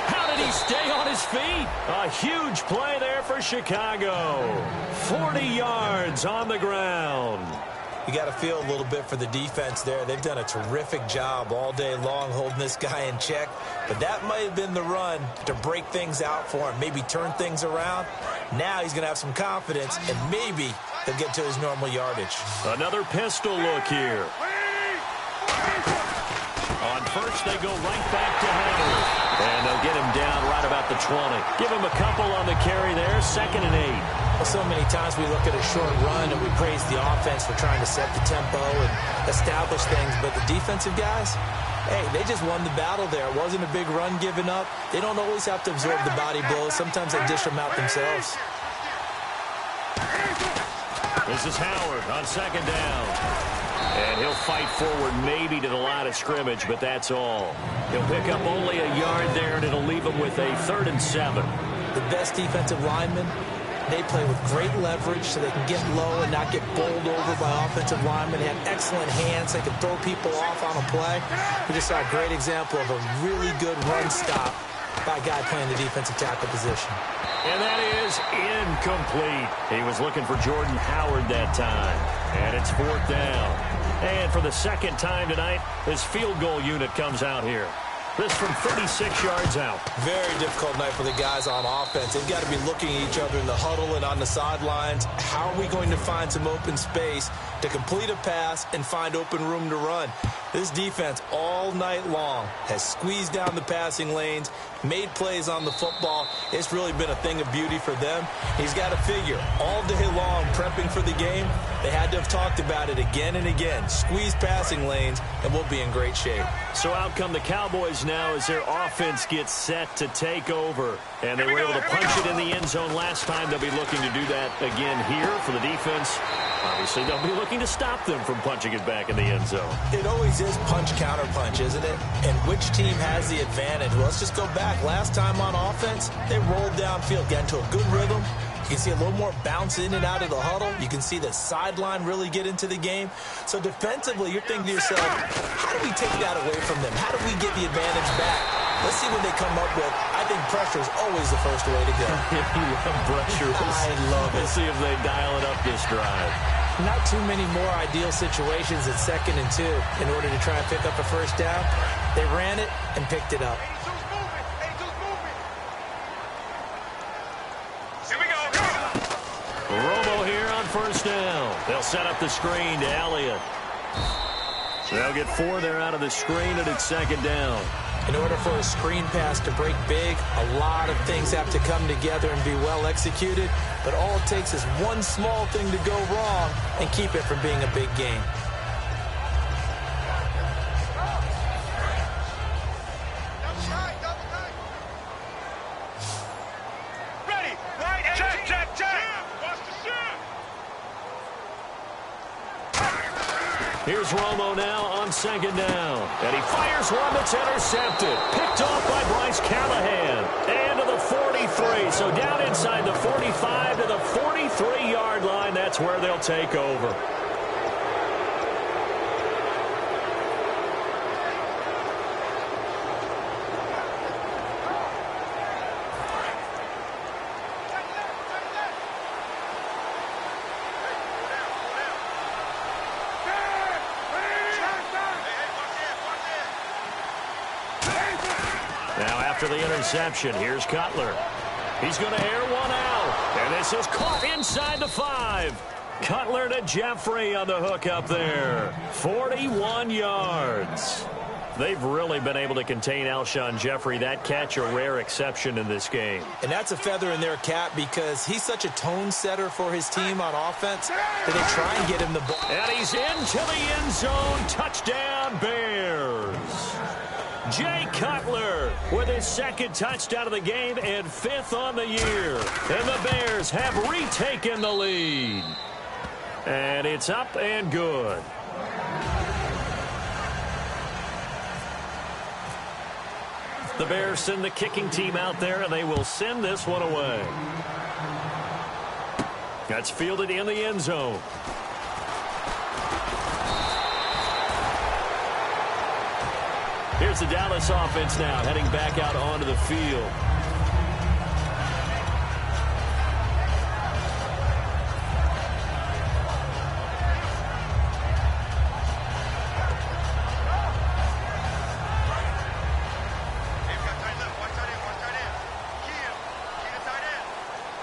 How did he stay on his feet? A huge play there for Chicago. 40 yards on the ground. You got to feel a little bit for the defense there. They've done a terrific job all day long holding this guy in check. But that might have been the run to break things out for him, maybe turn things around. Now he's going to have some confidence, and maybe he'll get to his normal yardage. Another pistol look here. On first, they go right back to Howard. And they'll get him down right about the 20. Give him a couple on the carry there, 2nd and 8. Well, so many times we look at a short run and we praise the offense for trying to set the tempo and establish things. But the defensive guys, hey, they just won the battle there. It wasn't a big run given up. They don't always have to absorb the body blows. Sometimes they dish them out themselves. This is Howard on second down. And he'll fight forward maybe to the line of scrimmage, but that's all. He'll pick up only a yard there, and it'll leave him with a 3rd and 7. The best defensive linemen, they play with great leverage so they can get low and not get bowled over by offensive linemen. They have excellent hands. They can throw people off on a play. We just saw a great example of a really good run stop by a guy playing the defensive tackle position. And that is incomplete. He was looking for Jordan Howard that time. And it's 4th down. And for the second time tonight, his field goal unit comes out here. This from 36 yards out. Very difficult night for the guys on offense. They've got to be looking at each other in the huddle and on the sidelines. How are we going to find some open space to complete a pass and find open room to run? This defense all night long has squeezed down the passing lanes, made plays on the football. It's really been a thing of beauty for them. He's got to figure all day long prepping for the game. They had to have talked about it again and again. Squeeze passing lanes, and we'll be in great shape. So out come the Cowboys now as their offense gets set to take over. And they were able to punch it in the end zone last time. They'll be looking to do that again here for the defense. Obviously, they'll be looking to stop them from punching it back in the end zone. It always is punch-counter-punch, isn't it? And which team has the advantage? Well, let's just go back. Last time on offense, they rolled downfield, got into a good rhythm. You can see a little more bounce in and out of the huddle. You can see the sideline really get into the game. So defensively, you're thinking to yourself, how do we take that away from them? How do we get the advantage back? Let's see what they come up with. I think pressure is always the first way to go. If you love pressure, I love it. Let's see if they dial it up this drive. Not too many more ideal situations at 2nd and 2 in order to try and pick up a first down. They ran it and picked it up. Here we go. Romo here on 1st down. They'll set up the screen to Elliott. They'll get 4 there out of the screen, and it's 2nd down. In order for a screen pass to break big, a lot of things have to come together and be well executed. But all it takes is one small thing to go wrong and keep it from being a big game. Ready. Right. Check. Watch the shoot. Here's Romo now on 2nd down. And he fires one that's intercepted. Picked off by Bryce Callahan. And to the 43. So down inside the 45 to the 43-yard line. That's where they'll take over. After the interception, here's Cutler. He's going to air one out. And this is caught inside the 5. Cutler to Jeffrey on the hook up there. 41 yards. They've really been able to contain Alshon Jeffrey. That catch a rare exception in this game. And that's a feather in their cap because he's such a tone setter for his team on offense that they try and get him the ball. And he's into the end zone. Touchdown, Bears. Jay Cutler with his 2nd touchdown of the game and 5th on the year. And the Bears have retaken the lead. And it's up and good. The Bears send the kicking team out there, and they will send this one away. That's fielded in the end zone. Here's the Dallas offense now, heading back out onto the field.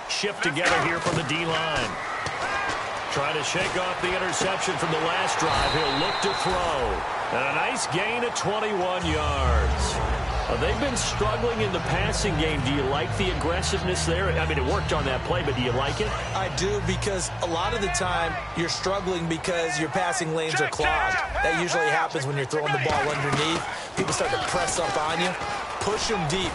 Shift together here from the D-line. Trying to shake off the interception from the last drive. He'll look to throw. And a nice gain of 21 yards. They've been struggling in the passing game. Do you like the aggressiveness there? I mean, it worked on that play, but do you like it? I do, because a lot of the time you're struggling because your passing lanes are clogged. That usually happens when you're throwing the ball underneath. People start to press up on you. Push them deep.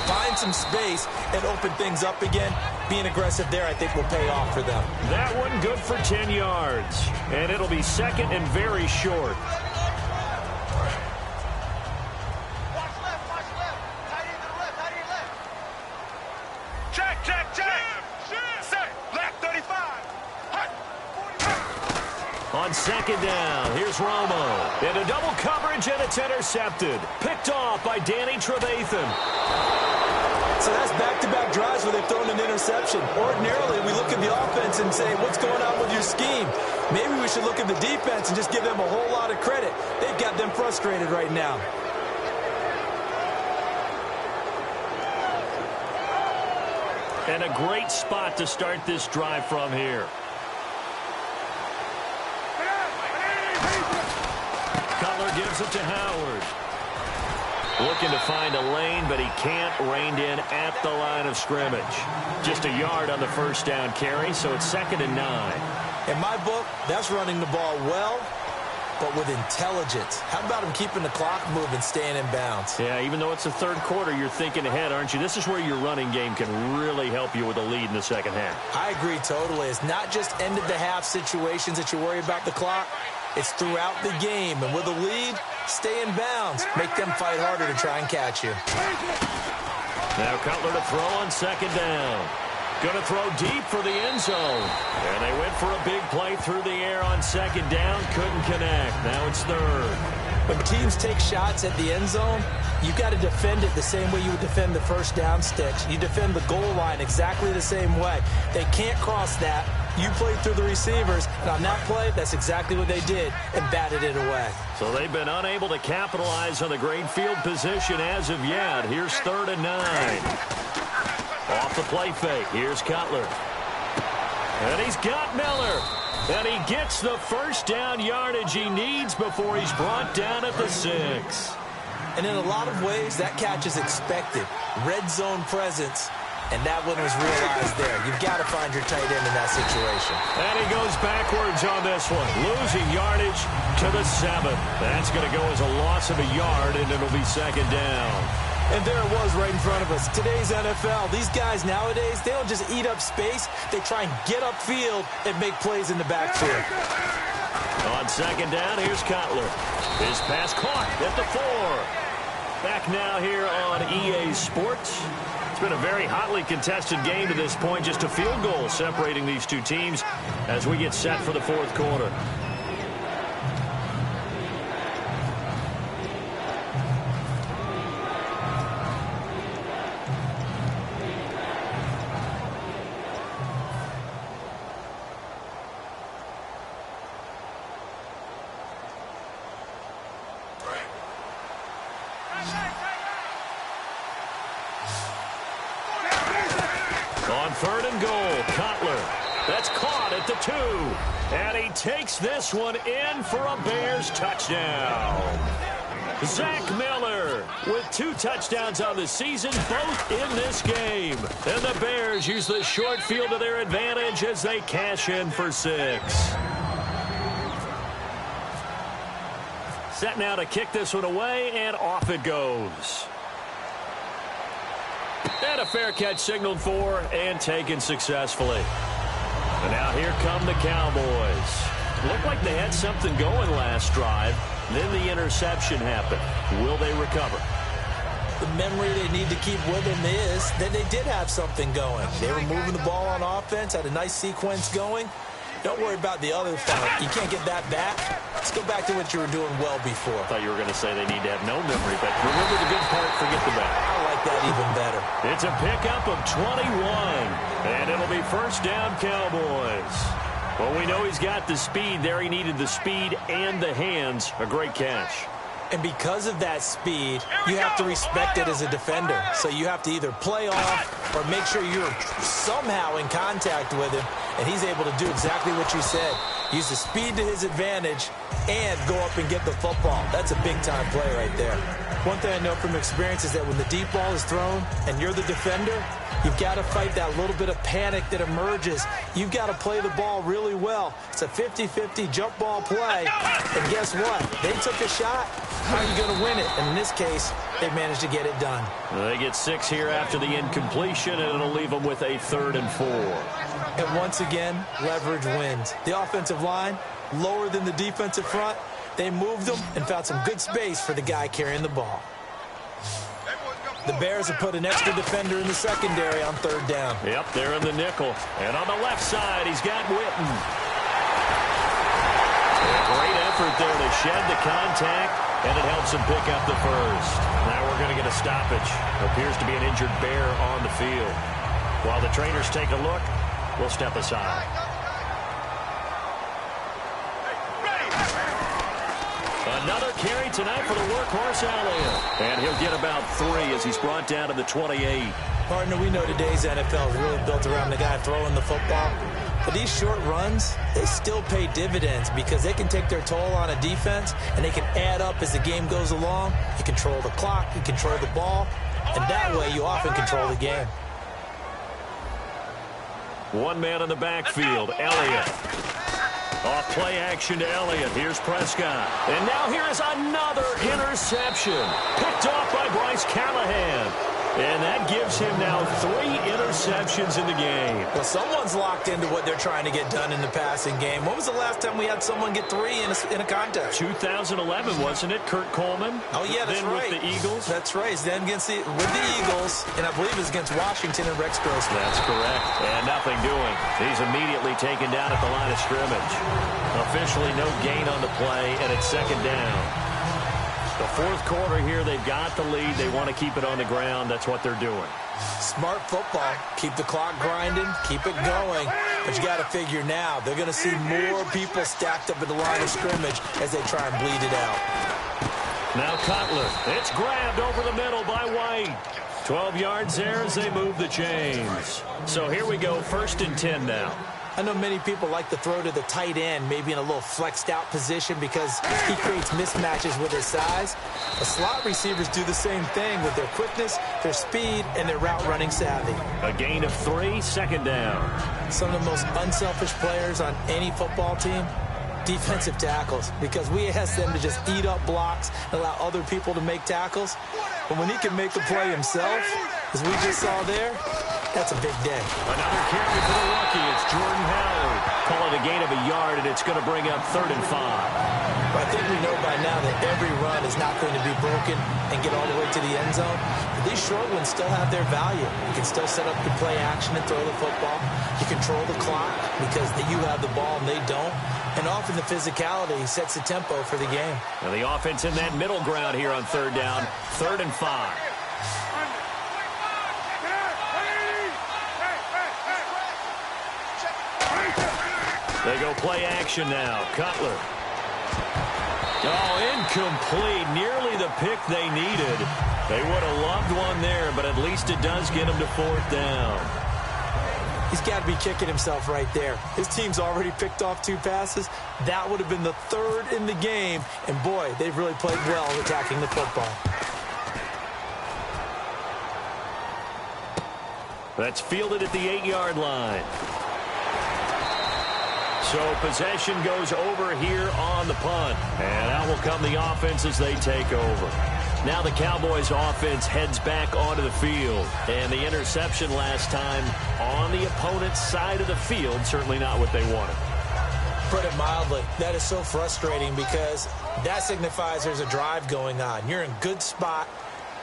Find some space and open things up again. Being aggressive there, I think, will pay off for them. That one good for 10 yards. And it'll be 2nd and very short. On 2nd down, here's Romo. Into double coverage, and it's intercepted. Picked off by Danny Trevathan. So that's back-to-back drives where they've thrown an interception. Ordinarily, we look at the offense and say, what's going on with your scheme? Maybe we should look at the defense and just give them a whole lot of credit. They've got them frustrated right now. And a great spot to start this drive from here. Cutler gives it to Howard. Looking to find a lane, but he can't. Reined in at the line of scrimmage. Just a yard on the first down carry, so it's 2nd and 9. In my book, that's running the ball well, but with intelligence. How about him keeping the clock moving, staying in bounds? Yeah, even though it's the third quarter, you're thinking ahead, aren't you? This is where your running game can really help you with a lead in the second half. I agree totally. It's not just end-of-the-half situations that you worry about the clock. It's throughout the game. And with a lead, stay in bounds. Make them fight harder to try and catch you. Now Cutler to throw on 2nd down. Going to throw deep for the end zone. And they went for a big play through the air on 2nd down. Couldn't connect. Now it's 3rd. When teams take shots at the end zone, you've got to defend it the same way you would defend the first down sticks. You defend the goal line exactly the same way. They can't cross that. You played through the receivers, and on that play, that's exactly what they did, and batted it away. So they've been unable to capitalize on the great field position as of yet. Here's 3rd and 9. Off the play fake. Here's Cutler. And he's got Miller. And he gets the first down yardage he needs before he's brought down at the 6. And in a lot of ways, that catch is expected. Red zone presence. And that one was realized there. You've got to find your tight end in that situation. And he goes backwards on this one. Losing yardage to the 7. That's going to go as a loss of a yard, and it'll be 2nd down. And there it was right in front of us. Today's NFL, these guys nowadays, they don't just eat up space. They try and get upfield and make plays in the backfield. On 2nd down, here's Cutler. His pass caught at the 4. Back now here on EA Sports. It's been a very hotly contested game to this point. Just a field goal separating these two teams as we get set for the 4th quarter. On 3rd and goal, Cutler. That's caught at the 2. And he takes this one in for a Bears touchdown. Zach Miller with 2 touchdowns on the season, both in this game. And the Bears use the short field to their advantage as they cash in for 6. Set now to kick this one away, and off it goes. And a fair catch signaled for and taken successfully. And now here come the Cowboys. Looked like they had something going last drive. Then the interception happened. Will they recover? The memory they need to keep with them is that they did have something going. They were moving the ball on offense, had a nice sequence going. Don't worry about the other part. You can't get that back. Let's go back to what you were doing well before. I thought you were going to say they need to have no memory, but remember the good part, forget the bad. I like that even better. It's a pickup of 21, and it'll be 1st down Cowboys. Well, we know he's got the speed there. He needed the speed and the hands. A great catch. And because of that speed, you have to respect it as a defender. So you have to either play off or make sure you're somehow in contact with him, and he's able to do exactly what you said. Use the speed to his advantage and go up and get the football. That's a big-time play right there. One thing I know from experience is that when the deep ball is thrown and you're the defender, you've got to fight that little bit of panic that emerges. You've got to play the ball really well. It's a 50-50 jump ball play. And guess what? They took a shot. How are you going to win it? And in this case, they managed to get it done. They get 6 here after the incompletion, and it'll leave them with a 3rd and 4. And once again, leverage wins. The offensive line, lower than the defensive front. They moved them and found some good space for the guy carrying the ball. The Bears have put an extra defender in the secondary on 3rd down. Yep, they're in the nickel. And on the left side, he's got Witten. Great effort there to shed the contact, and it helps him pick up the 1st. Now we're going to get a stoppage. Appears to be an injured bear on the field. While the trainers take a look, we'll step aside. Another carry tonight for the workhorse Elliott. And he'll get about 3 as he's brought down to the 28. Partner, we know today's NFL is really built around the guy throwing the football. But these short runs, they still pay dividends because they can take their toll on a defense and they can add up as the game goes along. You control the clock, you control the ball, and that way you often control the game. One man in the backfield, Elliott. Off play action to Elliott. Here's Prescott. And now here is another interception. Picked off by Bryce Callahan. And that gives him now 3 interceptions in the game. Well, someone's locked into what they're trying to get done in the passing game. When was the last time we had someone get 3 in a contest? 2011, wasn't it? Kurt Coleman. Oh, yeah, that's right. With the Eagles. That's right. Then with the Eagles, and I believe it was against Washington and Rex Grossman. That's correct. And nothing doing. He's immediately taken down at the line of scrimmage. Officially no gain on the play, and it's second down. The fourth quarter here, they've got the lead. They want to keep it on the ground. That's what they're doing. Smart football. Keep the clock grinding. Keep it going. But you got to figure now, they're going to see more people stacked up at the line of scrimmage as they try and bleed it out. Now Cutler. It's grabbed over the middle by White. 12 yards there as they move the chains. So here we go, 1st and 10 now. I know many people like to throw to the tight end, maybe in a little flexed out position because he creates mismatches with his size. The slot receivers do the same thing with their quickness, their speed, and their route running savvy. A gain of 3, second down. Some of the most unselfish players on any football team, defensive tackles, because we ask them to just eat up blocks and allow other people to make tackles. But when he can make a play himself, as we just saw there, that's a big day. Another carry for the rookie. It's Jordan Howard. Call it a gain of a yard, and it's going to bring up 3rd and 5. Well, I think we know by now that every run is not going to be broken and get all the way to the end zone. But these short ones still have their value. You can still set up your play action and throw the football. You control the clock because you have the ball and they don't. And often the physicality sets the tempo for the game. And the offense in that middle ground here on 3rd down. 3rd and 5. They go play action now. Cutler. Oh, incomplete. Nearly the pick they needed. They would have loved one there, but at least it does get them to 4th down. He's got to be kicking himself right there. His team's already picked off 2 passes. That would have been the 3rd in the game. And, boy, they've really played well attacking the football. That's fielded at the 8-yard line. So possession goes over here on the punt. And out will come the offense as they take over. Now the Cowboys offense heads back onto the field. And the interception last time on the opponent's side of the field, certainly not what they wanted. Put it mildly, that is so frustrating because that signifies there's a drive going on. You're in a good spot.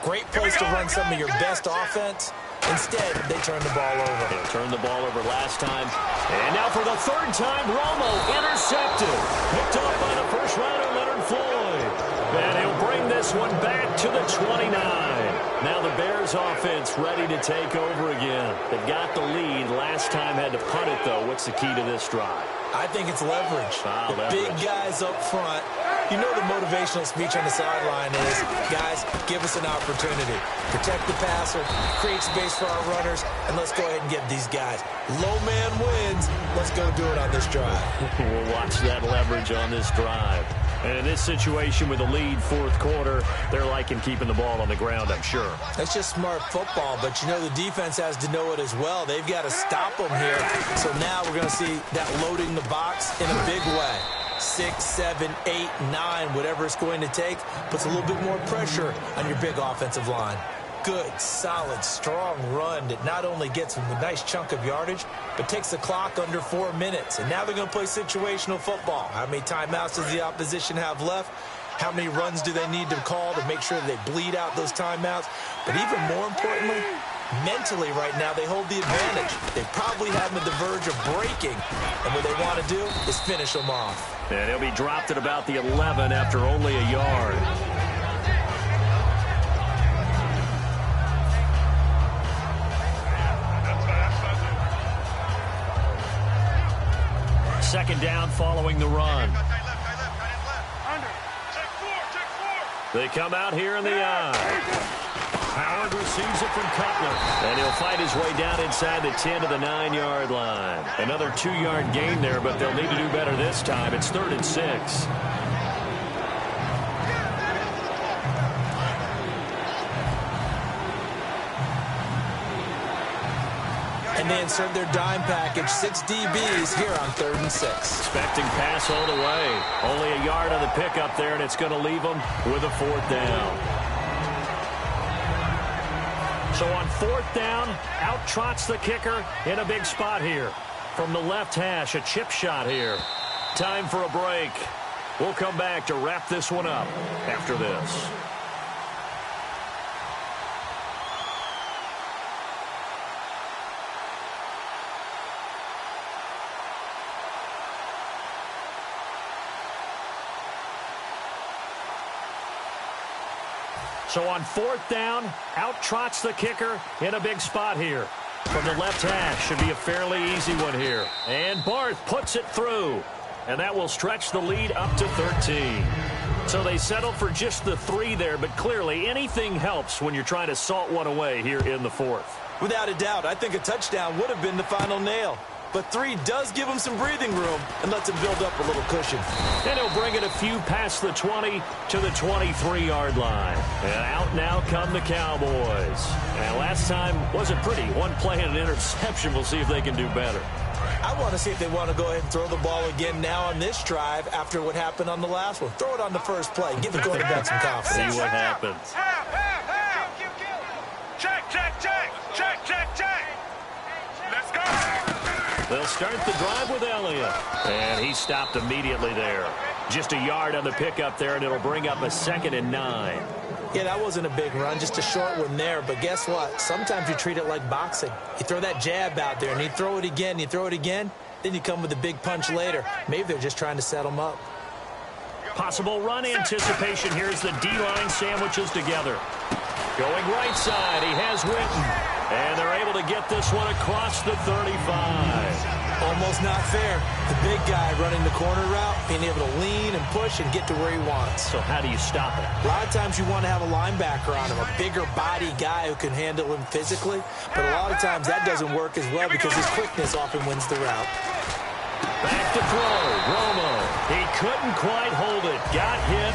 Great place to run some of your best offense. Instead, they turn the ball over. They turned the ball over last time. And now for the 3rd time, Romo intercepted. Picked off by the first rounder, Leonard Floyd. And he'll bring this one back to the 29. Now the Bears offense ready to take over again. They got the lead. Last time had to punt it, though. What's the key to this drive? I think it's leverage. Leverage. Big guys up front. You know the motivational speech on the sideline is, guys, give us an opportunity. Protect the passer, create space for our runners, and let's go ahead and get these guys. Low man wins. Let's go do it on this drive. We'll watch that leverage on this drive. And in this situation with the lead 4th quarter, they're liking keeping the ball on the ground, I'm sure. That's just smart football, but you know the defense has to know it as well. They've got to stop them here. So now we're going to see that loading the box in a big way. 6, 7, 8, 9, whatever it's going to take, puts a little bit more pressure on your big offensive line. Good, solid, strong run that not only gets them a nice chunk of yardage, but takes the clock under 4 minutes. And now they're going to play situational football. How many timeouts does the opposition have left? How many runs do they need to call to make sure they bleed out those timeouts? But even more importantly, mentally right now, they hold the advantage. They probably have them at the verge of breaking. And what they want to do is finish them off. And he'll be dropped at about the 11 after only a yard. second down following the run. They come out here in the eye. Howard receives it from Cutler. And he'll fight his way down inside the 10 to the 9-yard line. Another 2-yard gain there, but they'll need to do better this time. It's 3rd and 6. And they insert their dime package, 6 DBs here on 3rd and 6. Expecting pass all the way. Only a yard on the pickup there, and it's going to leave them with a 4th down. So on 4th down, out trots the kicker in a big spot here. From the left hash, a chip shot here. Time for a break. We'll come back to wrap this one up after this. So on 4th down, out trots the kicker in a big spot here. From the left hash, should be a fairly easy one here. And Barth puts it through. And that will stretch the lead up to 13. So they settle for just the 3 there, but clearly anything helps when you're trying to salt one away here in the 4th. Without a doubt, I think a touchdown would have been the final nail. But 3 does give him some breathing room and lets him build up a little cushion. And he'll bring it a few past the 20 to the 23-yard line. And out now come the Cowboys. And last time wasn't pretty. One play and an interception. We'll see if they can do better. I want to see if they want to go ahead and throw the ball again now on this drive after what happened on the last one. Throw it on the first play. Give the quarterback some confidence. See what happens. Check, check, check. Check, check, check. Let's go. They'll start the drive with Elliott. And he stopped immediately there. Just a yard on the pickup there, and it'll bring up a 2nd and 9. Yeah, that wasn't a big run, just a short one there. But guess what? Sometimes you treat it like boxing. You throw that jab out there, and you throw it again, then you come with a big punch later. Maybe they're just trying to set them up. Possible run anticipation. Here's the D-line sandwiches together. Going right side, he has Witten. And they're able to get this one across the 35. Almost not fair. The big guy running the corner route, being able to lean and push and get to where he wants. So how do you stop it? A lot of times you want to have a linebacker on him, a bigger body guy who can handle him physically. But a lot of times that doesn't work as well because his quickness often wins the route. Back to throw. Romo. He couldn't quite hold it. Got hit.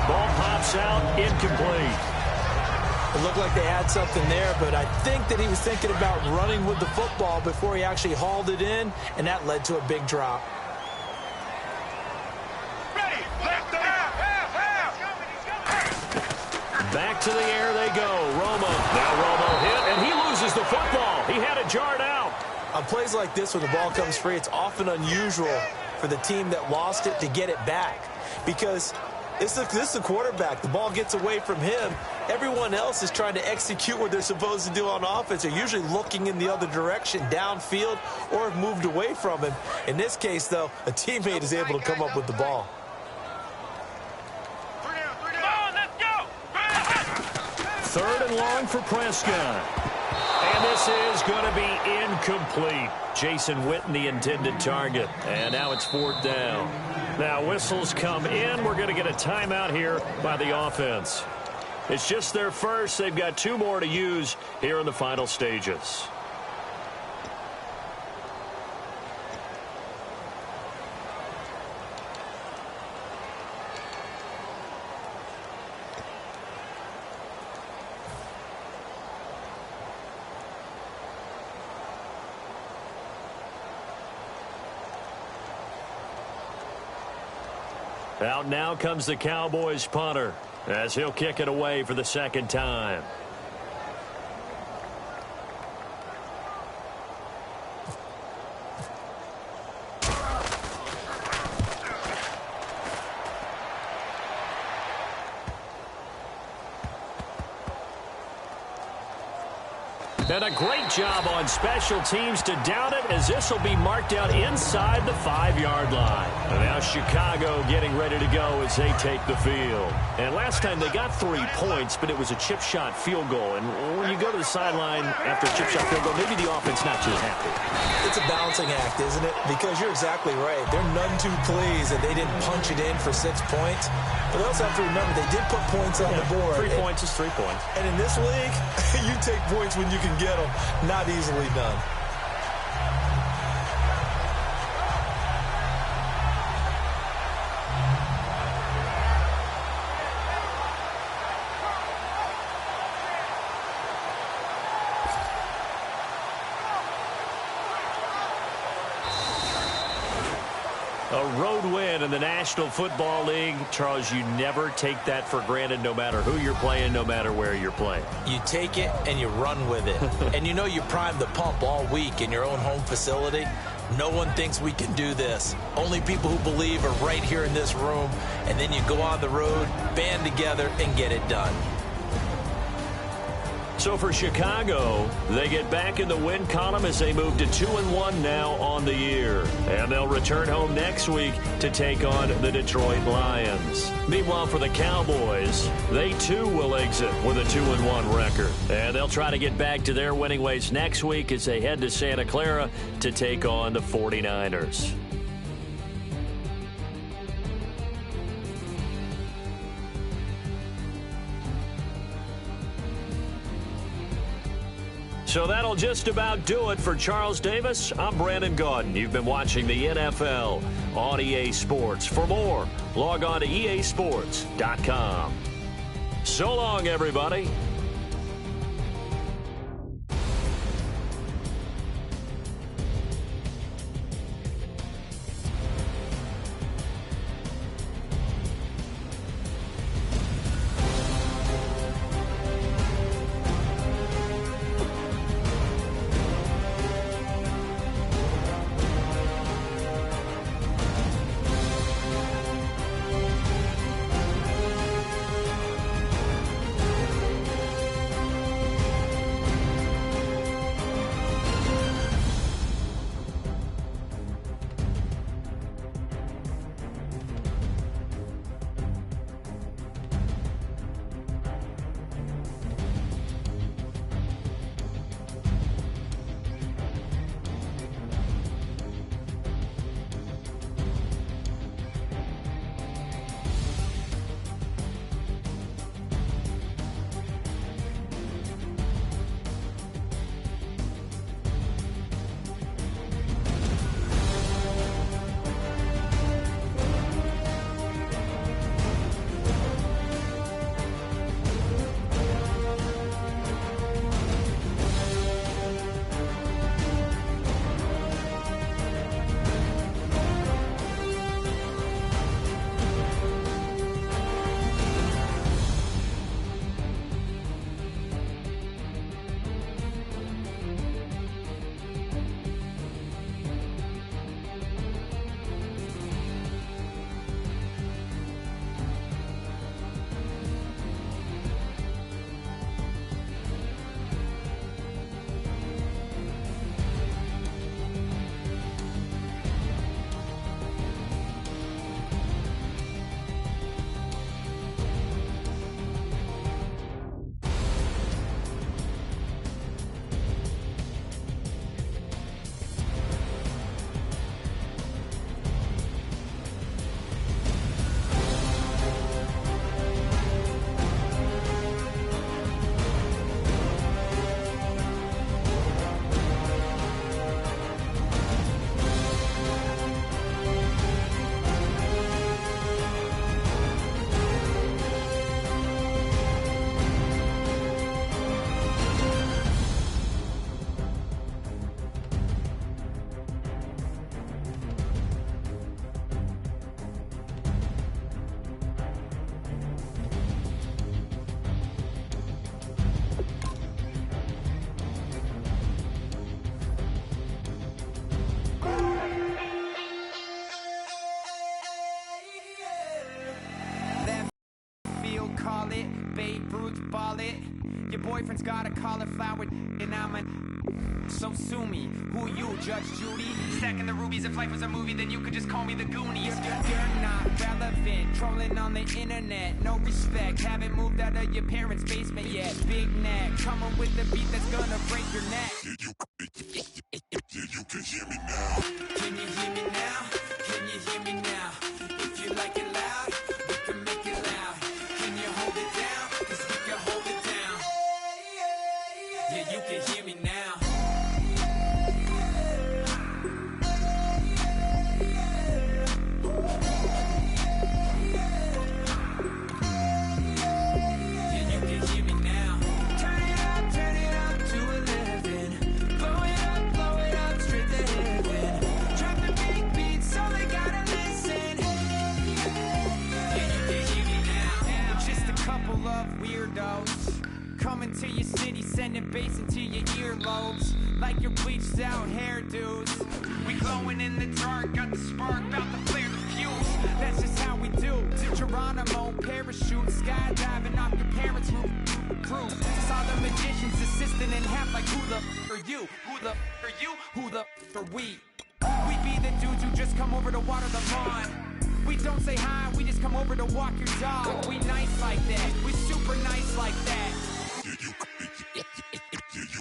Ball pops out. Incomplete. It looked like they had something there, but I think that he was thinking about running with the football before he actually hauled it in, and that led to a big drop. Back to the air they go. Romo. Now Romo hit, and he loses the football. He had it jarred out. On plays like this, when the ball comes free, it's often unusual for the team that lost it to get it back because this is the quarterback. The ball gets away from him. Everyone else is trying to execute what they're supposed to do on offense. They're usually looking in the other direction, downfield, or have moved away from him. In this case, though, a teammate is able to come up with the ball. Third and long for Prescott. And this is going to be incomplete. Jason Witten, the intended target. And now it's 4th down. Now whistles come in. We're going to get a timeout here by the offense. It's just their first. They've got 2 more to use here in the final stages. Out now comes the Cowboys punter as he'll kick it away for the 2nd time. And a great job on special teams to down it, as this will be marked out inside the 5-yard line. And now Chicago getting ready to go as they take the field. And last time they got 3 points, but it was a chip shot field goal. And when you go to the sideline after a chip shot field goal, maybe the offense not too happy. It's a balancing act, isn't it? Because you're exactly right. They're none too pleased that they didn't punch it in for 6 points. But they also have to remember they did put points on the board. 3 points is 3 points. And in this league, you take points when you can get them. Not easily done. A road win in the National Football League. Charles, you never take that for granted, no matter who you're playing, no matter where you're playing. You take it and you run with it. And you know you primed the pump all week in your own home facility. No one thinks we can do this. Only people who believe are right here in this room. And then you go on the road, band together, and get it done. So for Chicago, they get back in the win column as they move to 2-1 now on the year. And they'll return home next week to take on the Detroit Lions. Meanwhile, for the Cowboys, they too will exit with a 2-1 record. And they'll try to get back to their winning ways next week as they head to Santa Clara to take on the 49ers. So that'll just about do it for Charles Davis. I'm Brandon Gaudin. You've been watching the NFL on EA Sports. For more, log on to easports.com. So long, everybody. Call it, Babe Ruth ball it. Your boyfriend's got a cauliflower and I'm a... So sue me. Who you, Judge Judy? Stacking the rubies. If life was a movie, then you could just call me the Goonies. You're not relevant. Trolling on the internet. No respect. Haven't moved out of your parents' basement yet. Big neck. Coming with the beat that's gonna break your neck. You can hear me now. Can you hear me now? Can you hear me now? If you like it loud, we can make it loud. Can you hold it down? 'Cause we can hold it down. Yeah, you can hear me now. Coming to your city, sending bass into your earlobes. Like your bleached out hairdos. We glowing in the dark, got the spark, about to flare the fuse. That's just how we do. To Geronimo, parachute, skydiving off your parents' roof. Crew. Saw the magician's assistant in half like who the are you? Who the are you? Who the are we? We be the dudes who just come over to water the lawn. We don't say hi, we just come over to walk your dog. We nice like that, we super nice like that. You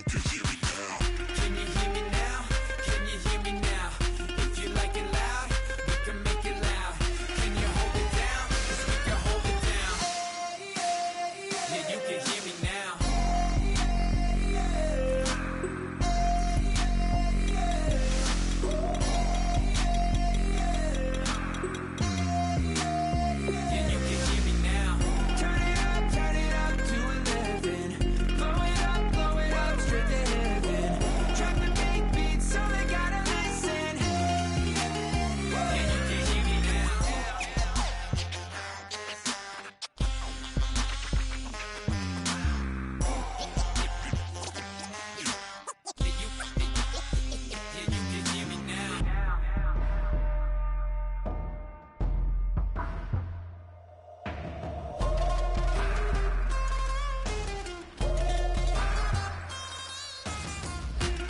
can hear me now. Can you hear me now? Can you hear me now? If you like it loud, we can make it loud. Can you hold it down? 'Cause we can hold it down. Yeah, you can hear me now. Yeah, you can hear me now. Turn it up to 11. Blow it up straight to heaven. Drop the big beat so they gotta listen. Yeah, you can hear me now. Yeah, you can hear me now.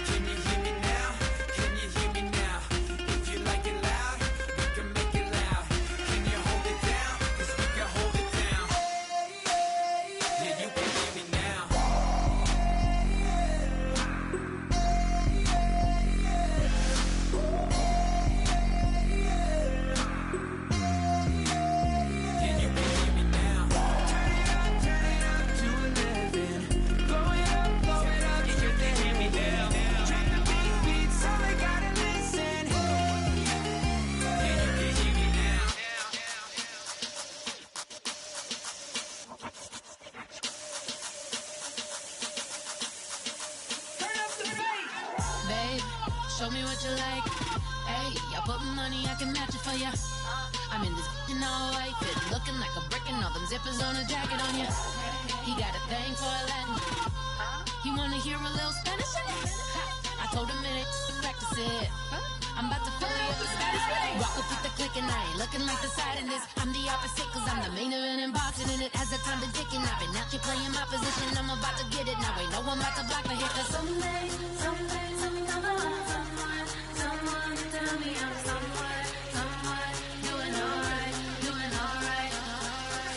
Can you hear me now? Can you hear me now? If you like it loud, we can make it loud. Can you hold it down? 'Cause we can hold it down. Yeah, you can hear me now. Yeah, you can hear me now. Turn it up to 11. Blow it up straight to heaven. Drop the big beat so they gotta listen. Yeah, you can hear me now. Turn up the bass. Babe, show me what you like. Hey, I put money, I can match it for ya. I'm in this in all white fit, looking like a brick and all them zippers on a jacket on ya. He got a thing for a Latin. He wanna hear a little Spanish in it. I told him it ain't to practice it. I'm about to fill me up with status. Walk up with the click and I ain't looking like the side in this. I'm the opposite 'cause I'm the main event in boxing and it has a time to ticking. I've been out here playing my position, I'm about to get it. Now ain't no one about to block the hit 'cause someday, something come along. Someone to tell me I'm someone doing alright.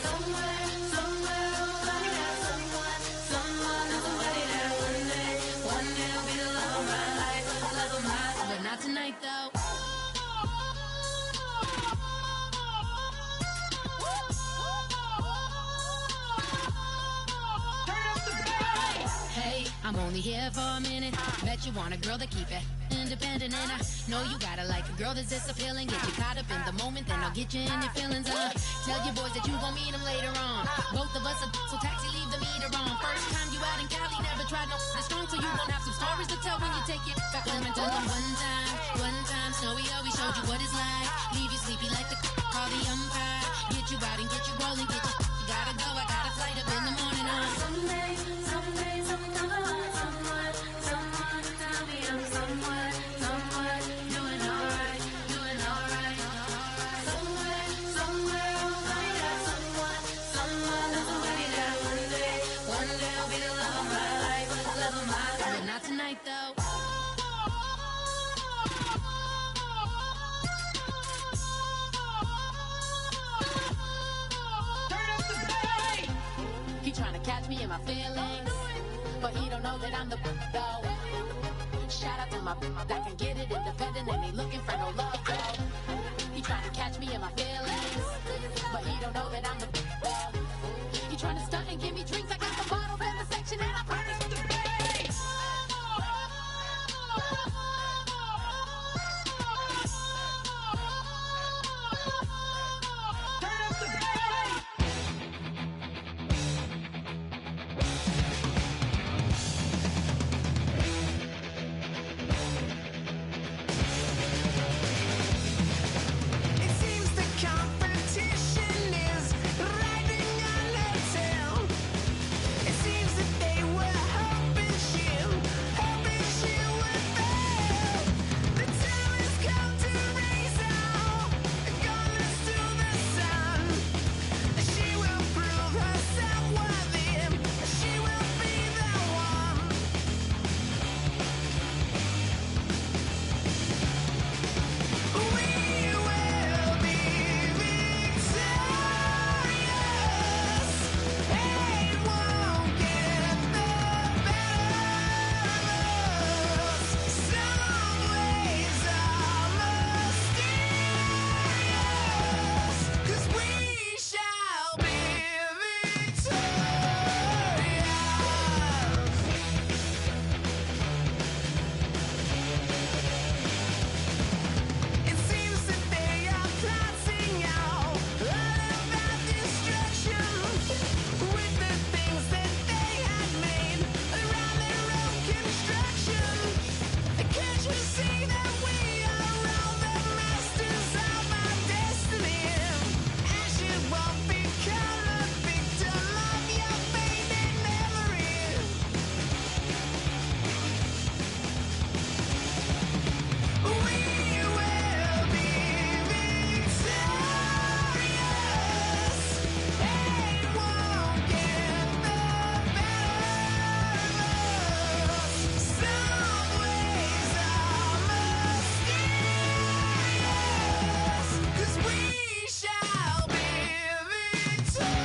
Somewhere, somebody got someone knows somebody that one day will be the love of my life, but not tonight though. Hey, I'm only here for a minute. Bet you want a girl to keep it independent, and I know you gotta like a girl that's this appealing. Get you caught up in the moment, then I'll get you in your feelings. Tell your boys that you gon' meet them later on. Both of us are so taxi, leave the meter on. First time you out in Cali, never tried no this strong, so you gon' have some stories to tell when you take it back home and tell them one time, Snowy always showed you what it's like. Leave you sleepy like the call the umpire. Get you out and get you rolling, get you gotta go. I got a flight up in the morning on someday, something come along. Someone to tell me I'm someone doing alright. Somewhere, somebody got someone knows somebody that one day will be the love in my feelings, but he don't know that I'm the though. Shout out to my that can get it independent and ain't looking for no love though. He trying to catch me in my feelings, but he don't know that I'm the though. He trying to stunt and give me drinks. I got the bottles in the section and I promise to the bass. Turn up the bass. It seems the competition is riding on the tail. It seems that they were hoping she would fail. The time has come to raise our guns to the sun. She will prove herself worthy. She will be the one. We will be victorious. Hate won't get the better of us. Some ways are mysterious, 'cause we shall be victorious. It seems that they are plotting out all about destruction with the things that they had made around their own construction. Can't you see that we are all the masters of our destiny? And you won't become a victim of your fading memory. We will be victorious. Hate won't get the better of us. Some ways are mysterious, 'cause we shall be victorious.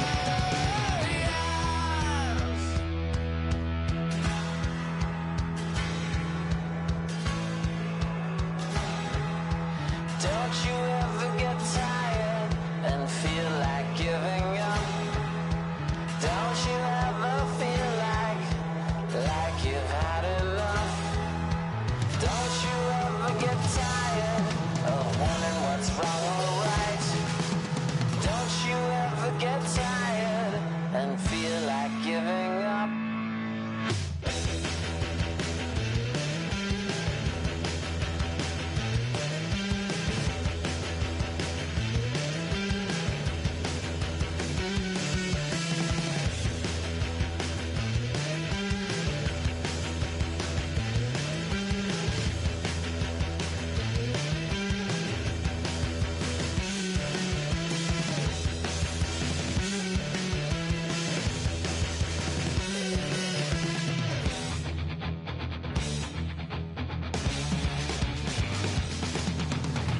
Don't you ever get tired and feel like giving up? Don't you ever feel like you've had enough? Don't you ever get tired of wondering what's wrong or right? Don't you ever get tired and feel like giving up?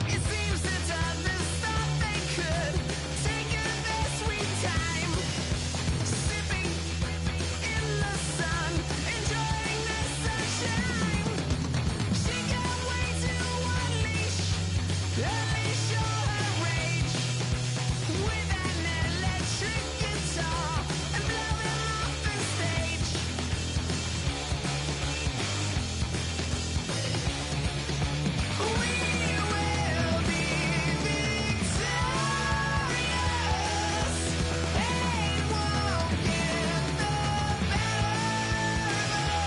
It seems that others thought they could take their sweet time, sipping in the sun, enjoying the sunshine. She can't wait to unleash all her rage with an electric guitar and blow him off the stage. We will be victorious. Hate won't get the better of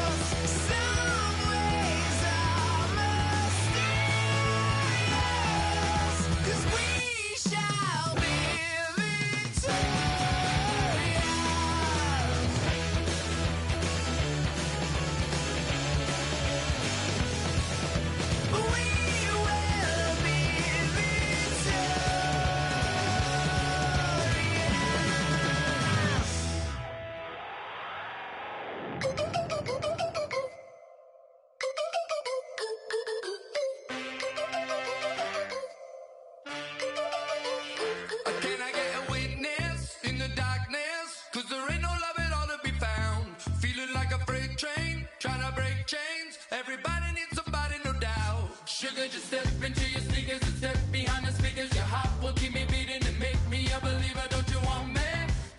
us. Some ways are mysterious, 'cause we shall be victorious. We will be victorious. Can I get a witness in the darkness? 'Cause there ain't no love at all chains. Everybody needs somebody, no doubt. Sugar, just step into your sneakers and step behind the speakers. Your heart will keep me beating and make me a believer. Don't you want me?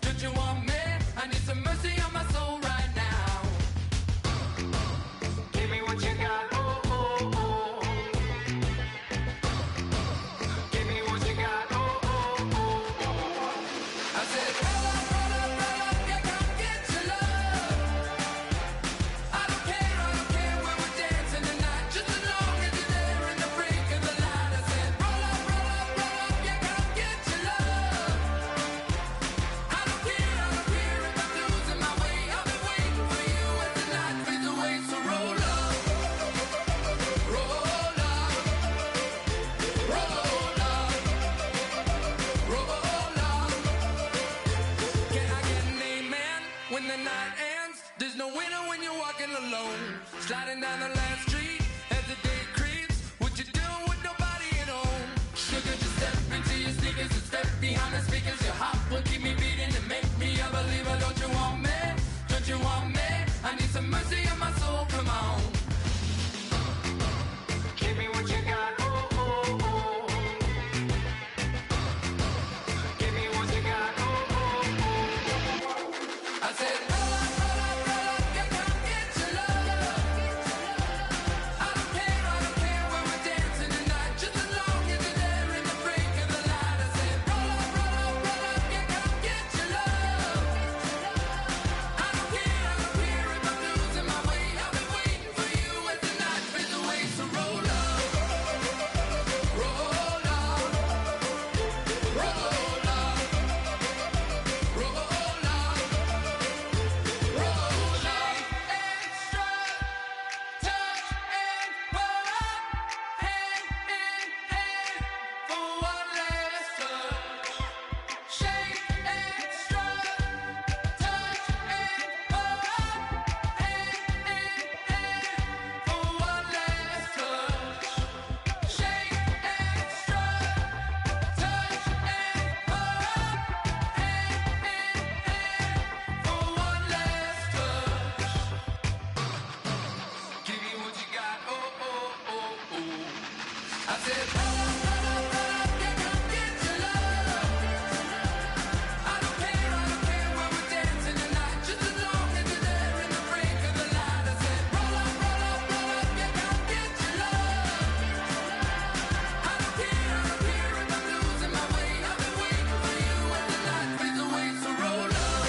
Don't you want me? I need some mercy on my soul right now. Give me what you got, oh, oh, oh. Give me what you got, oh, oh, oh. I said, roll up, yeah, come get your love. I don't care when we're dancing tonight, just as long as you're there in the break of the light. I said, roll up, yeah, come get your love. I don't care if I'm losing my way. I've been waiting for you as the night fades away. So roll up, roll up, roll up, roll up. Can I get an amen when the night ends? There's no winner when you're walking alone. Sliding down the last street as the day creeps. What you doing with nobody at home? Sugar, just step into your sneakers and step behind the speakers. Your heart will keep me beating and make me a believer. Don't you want me? Don't you want me? I need some mercy on my soul, come on. Give me what you got, oh, oh, oh. Give me what you got, oh, oh, oh. I said, roll up, yeah, come get your love. I don't care when we're dancing tonight, just as long as you're there in the break of the light. I said, roll up, yeah, come get your love. I don't care if I'm losing my way. I've been waiting for you as the night fades away. So roll up, roll up, roll up, roll up, roll up. Extra touch and pull up, hand in hand for one last touch. Shake extra touch and pull up, hand in hand for one last touch. Shake extra touch and pull up, hand in hand for one last touch. Give me what you got, oh, oh, oh, oh. I said, roll up, yeah, come get your love. I don't care when we're dancing tonight, just as long as you're there in the break of the light. I said, roll up, yeah, come get your love. I don't care if I'm losing my way. I've been waiting for you as the night fades away. So roll up,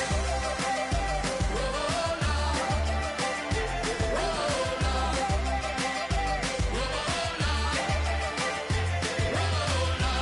roll up, roll up, roll up, roll up,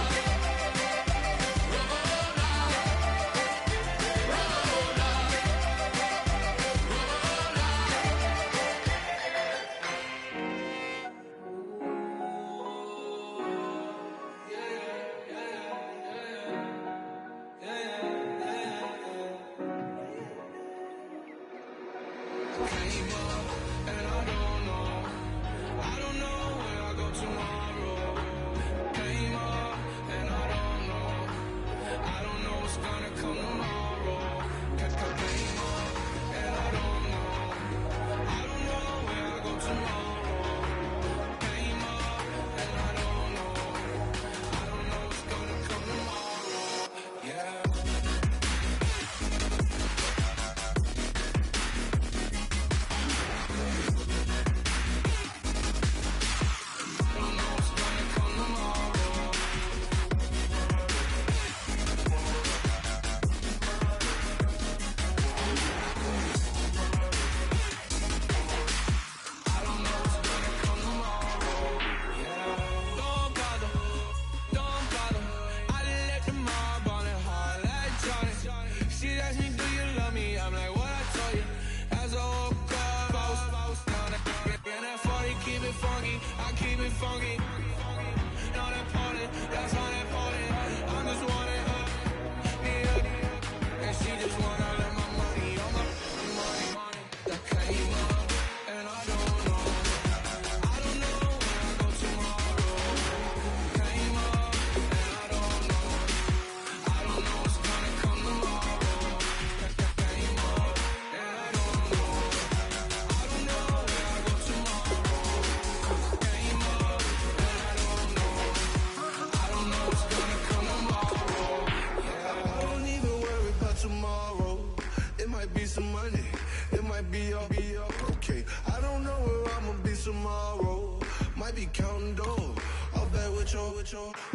tomorrow. Might be counting dough. I'll bet with your.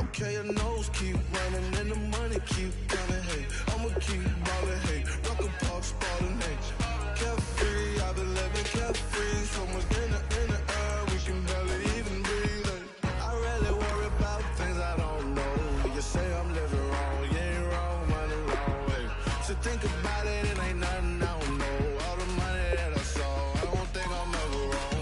Okay, your nose keep running and the money keep coming. Hey, I'ma keep ballin'. Hey, rock a pop spallin'. Hey, carefree, I've been living carefree. So much in the air, we can barely even breathe. Hey, I really worry about things I don't know. You say I'm living wrong, you ain't wrong, money wrong. Hey, so think about it, it ain't nothing I don't know. All the money that I saw, I don't think I'm ever wrong.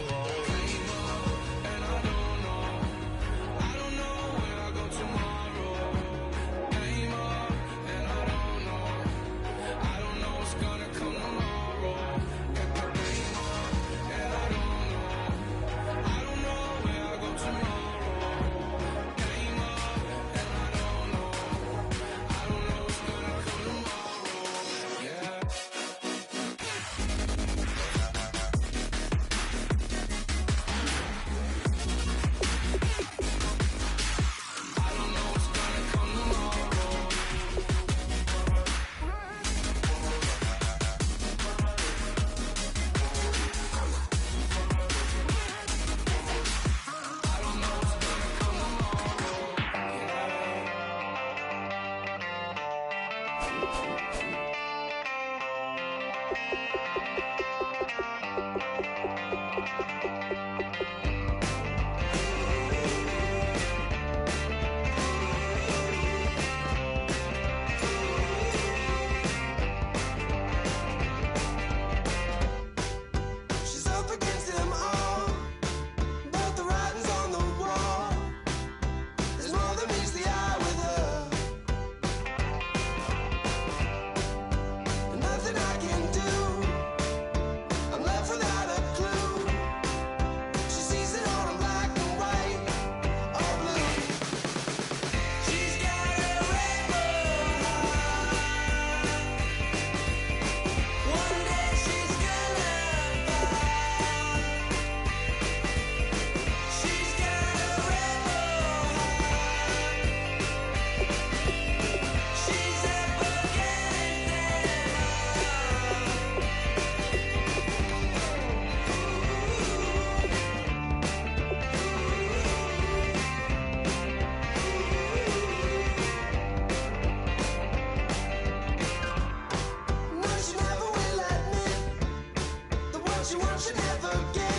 She wants you never get.